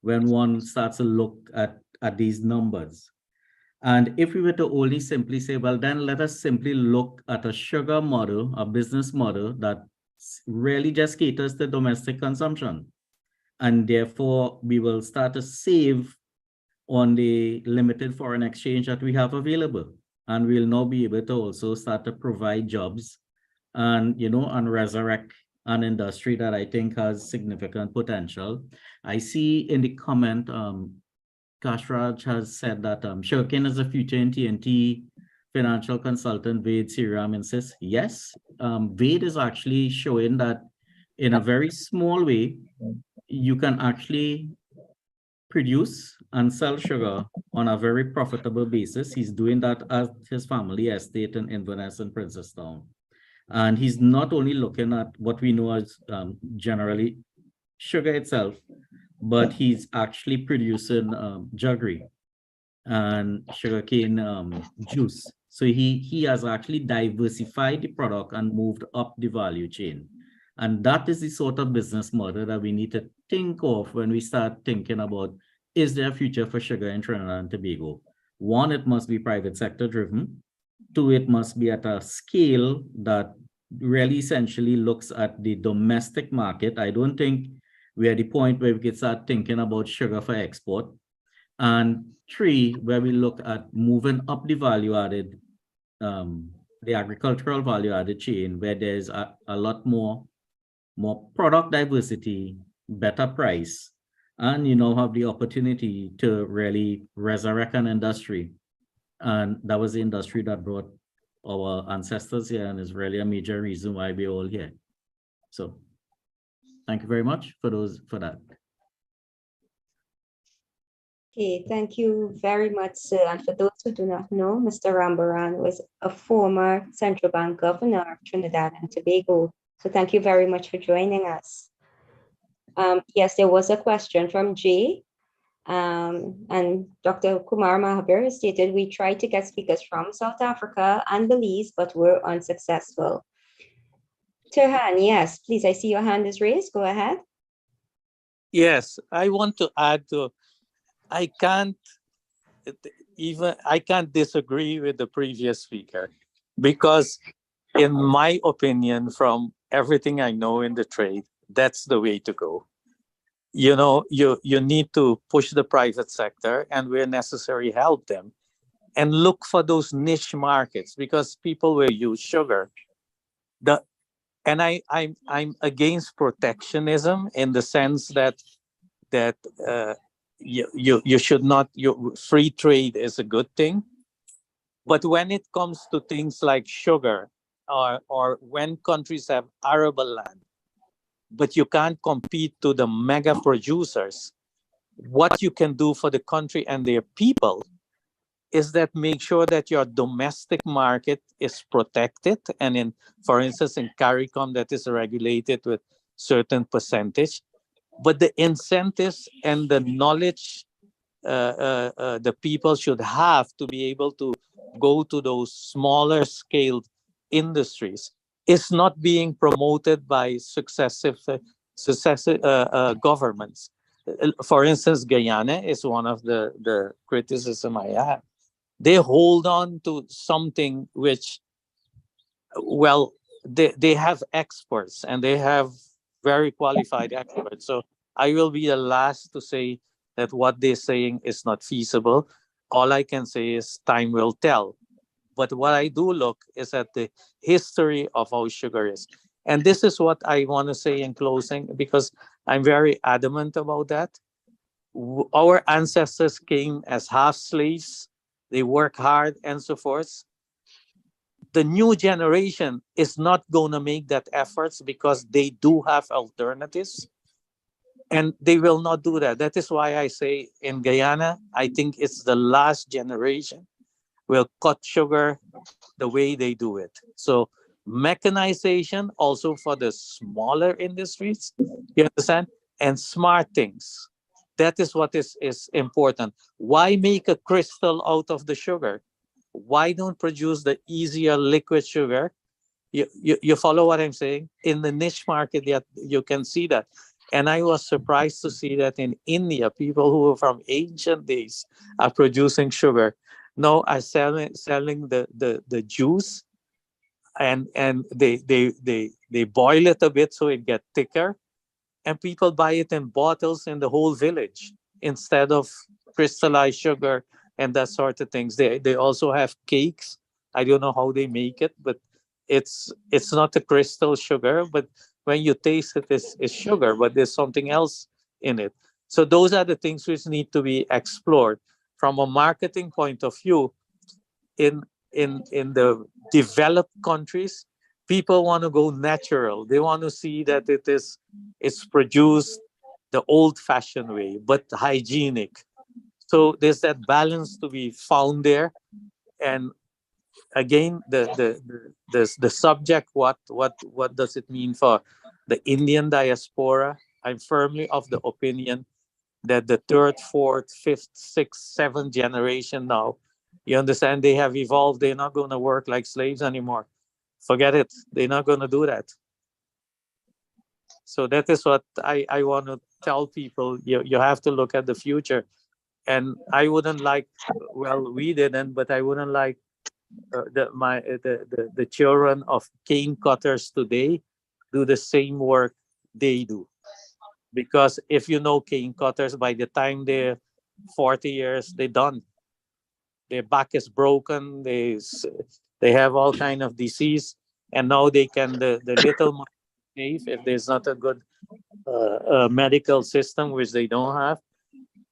Speaker 12: when one starts to look at these numbers. And if we were to only simply say, well, then let us simply look at a sugar model, a business model that really just caters to domestic consumption. And therefore, we will start to save on the limited foreign exchange that we have available. And we'll now be able to also start to provide jobs and, and resurrect an industry that I think has significant potential. I see in the comment, Kashraj has said that Sugarcane is the future in TNT. Financial consultant Vade Siram insists, yes, Vade is actually showing that in a very small way, you can actually produce and sell sugar on a very profitable basis. He's doing that at his family estate in Inverness and Princestown. And he's not only looking at what we know as generally sugar itself, but he's actually producing jaggery and sugarcane juice. So he has actually diversified the product and moved up the value chain. And that is the sort of business model that we need to think of when we start thinking about, is there a future for sugar in Trinidad and Tobago? One, it must be private sector driven. Two, it must be at a scale that really essentially looks at the domestic market. I don't think we're at the point where we can start thinking about sugar for export. And three, where we look at moving up the value added, the agricultural value added chain, where there's a lot more product diversity, better price, and have the opportunity to really resurrect an industry. And that was the industry that brought our ancestors here and is really a major reason why we're all here. So thank you very much for that.
Speaker 1: Okay, thank you very much, sir. And for those who do not know, Mr. Rambaran was a former central bank governor of Trinidad and Tobago. So thank you very much for joining us. Yes, there was a question from Jay. And Dr. Kumar Mahabir stated, we tried to get speakers from South Africa and Belize, but were unsuccessful. Turhan, yes, please, I see your hand is raised. Go ahead.
Speaker 5: Yes, I want to add to, I can't disagree with the previous speaker, because in my opinion, from everything I know in the trade, that's the way to go. You need to push the private sector, and where necessary, help them, and look for those niche markets, because people will use sugar. I'm against protectionism in the sense that you should not. Free trade is a good thing, but when it comes to things like sugar, or when countries have arable land, but you can't compete to the mega producers, what you can do for the country and their people is that make sure that your domestic market is protected. And for instance, in CARICOM, that is regulated with certain percentage. But the incentives and the knowledge the people should have to be able to go to those smaller scaled industries is not being promoted by successive governments. For instance, Guyana is one of the criticism I have. They hold on to something which, well, they have experts and they have very qualified experts. So I will be the last to say that what they're saying is not feasible. All I can say is time will tell. But what I do look is at the history of how sugar is. And this is what I want to say in closing, because I'm very adamant about that. Our ancestors came as half slaves. They work hard and so forth. The new generation is not going to make that efforts because they do have alternatives. And they will not do that. That is why I say in Guyana, I think it's the last generation will cut sugar the way they do it. So mechanization also for the smaller industries, you understand? And smart things. That is what is important. Why make a crystal out of the sugar? Why don't produce the easier liquid sugar? You follow what I'm saying? In the niche market, you can see that. And I was surprised to see that in India, people who were from ancient days are producing sugar. now are selling the juice, and they boil it a bit so it gets thicker, and people buy it in bottles in the whole village instead of crystallized sugar and that sort of things. They also have cakes. I don't know how they make it, but it's not a crystal sugar, but when you taste it, it's sugar, but there's something else in it. So those are the things which need to be explored from a marketing point of view. In the developed countries, people want to go natural. They want to see that it's produced the old-fashioned way, but hygienic. So there's that balance to be found there. And again, the subject, what does it mean for the Indian diaspora? I'm firmly of the opinion that the third, fourth, fifth, sixth, seventh generation now, you understand, they have evolved. They're not going to work like slaves anymore. Forget it. They're not going to do that. So that is what I want to tell people. You have to look at the future. And I wouldn't like, well, we didn't, but I wouldn't like the children of cane cutters today do the same work they do. Because if you know cane cutters, by the time they're 40 years, they're done. Their back is broken. They have all kind of disease, and now they can the little money save, if there's not a good medical system, which they don't have.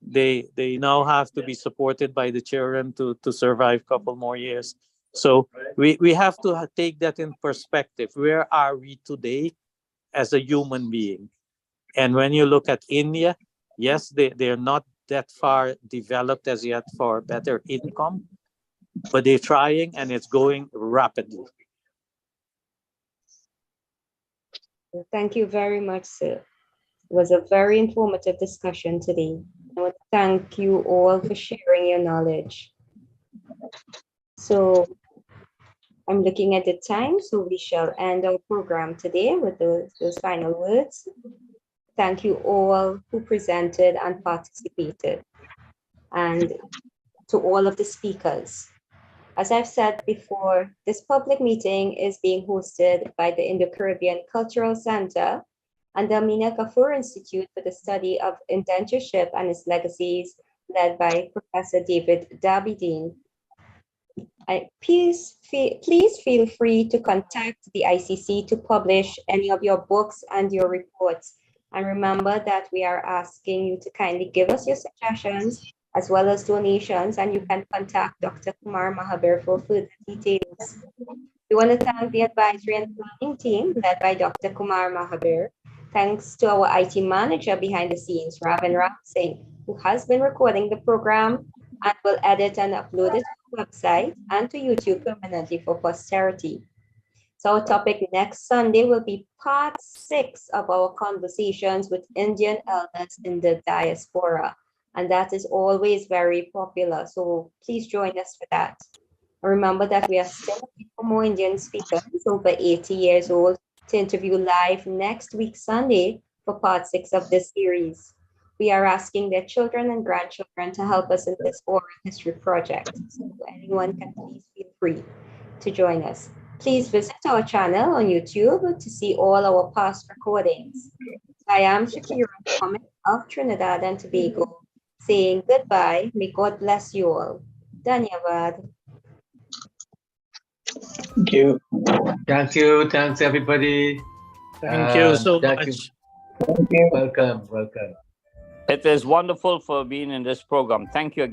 Speaker 5: They now have to be supported by the children to survive a couple more years. So we have to take that in perspective. Where are we today as a human being? And when you look at India, yes, they're not that far developed as yet for better income, but they're trying, and it's going rapidly.
Speaker 1: Thank you very much, sir. It was a very informative discussion today. I want to thank you all for sharing your knowledge. So I'm looking at the time, so we shall end our program today with those final words. Thank you all who presented and participated, and to all of the speakers. As I've said before, this public meeting is being hosted by the Indo-Caribbean Cultural Center and the Amina Gafur Institute for the Study of Indentureship and its Legacies, led by Professor David Dabidine. Please feel free to contact the ICC to publish any of your books and your reports. And remember that we are asking you to kindly give us your suggestions as well as donations, and you can contact Dr. Kumar Mahabir for further details. We want to thank the advisory and planning team led by Dr. Kumar Mahabir. Thanks to our IT manager behind the scenes, Ravin Ramsingh, who has been recording the program and will edit and upload it to our website and to YouTube permanently for posterity. So our topic next Sunday will be part 6 of our conversations with Indian elders in the diaspora. And that is always very popular. So please join us for that. Remember that we are still looking for more Indian speakers over 80 years old to interview live next week, Sunday, for part 6 of this series. We are asking their children and grandchildren to help us in this oral history project. So anyone can please feel free to join us. Please visit our channel on YouTube to see all our past recordings. I am Shakira Mohammed of Trinidad and Tobago, saying goodbye. May God bless you all. Dhanyavad.
Speaker 11: Thank you.
Speaker 7: Thank you. Thanks, everybody.
Speaker 5: Thank you so
Speaker 7: Thank
Speaker 5: much.
Speaker 7: you. Welcome.
Speaker 6: It is wonderful for being in this program. Thank you again.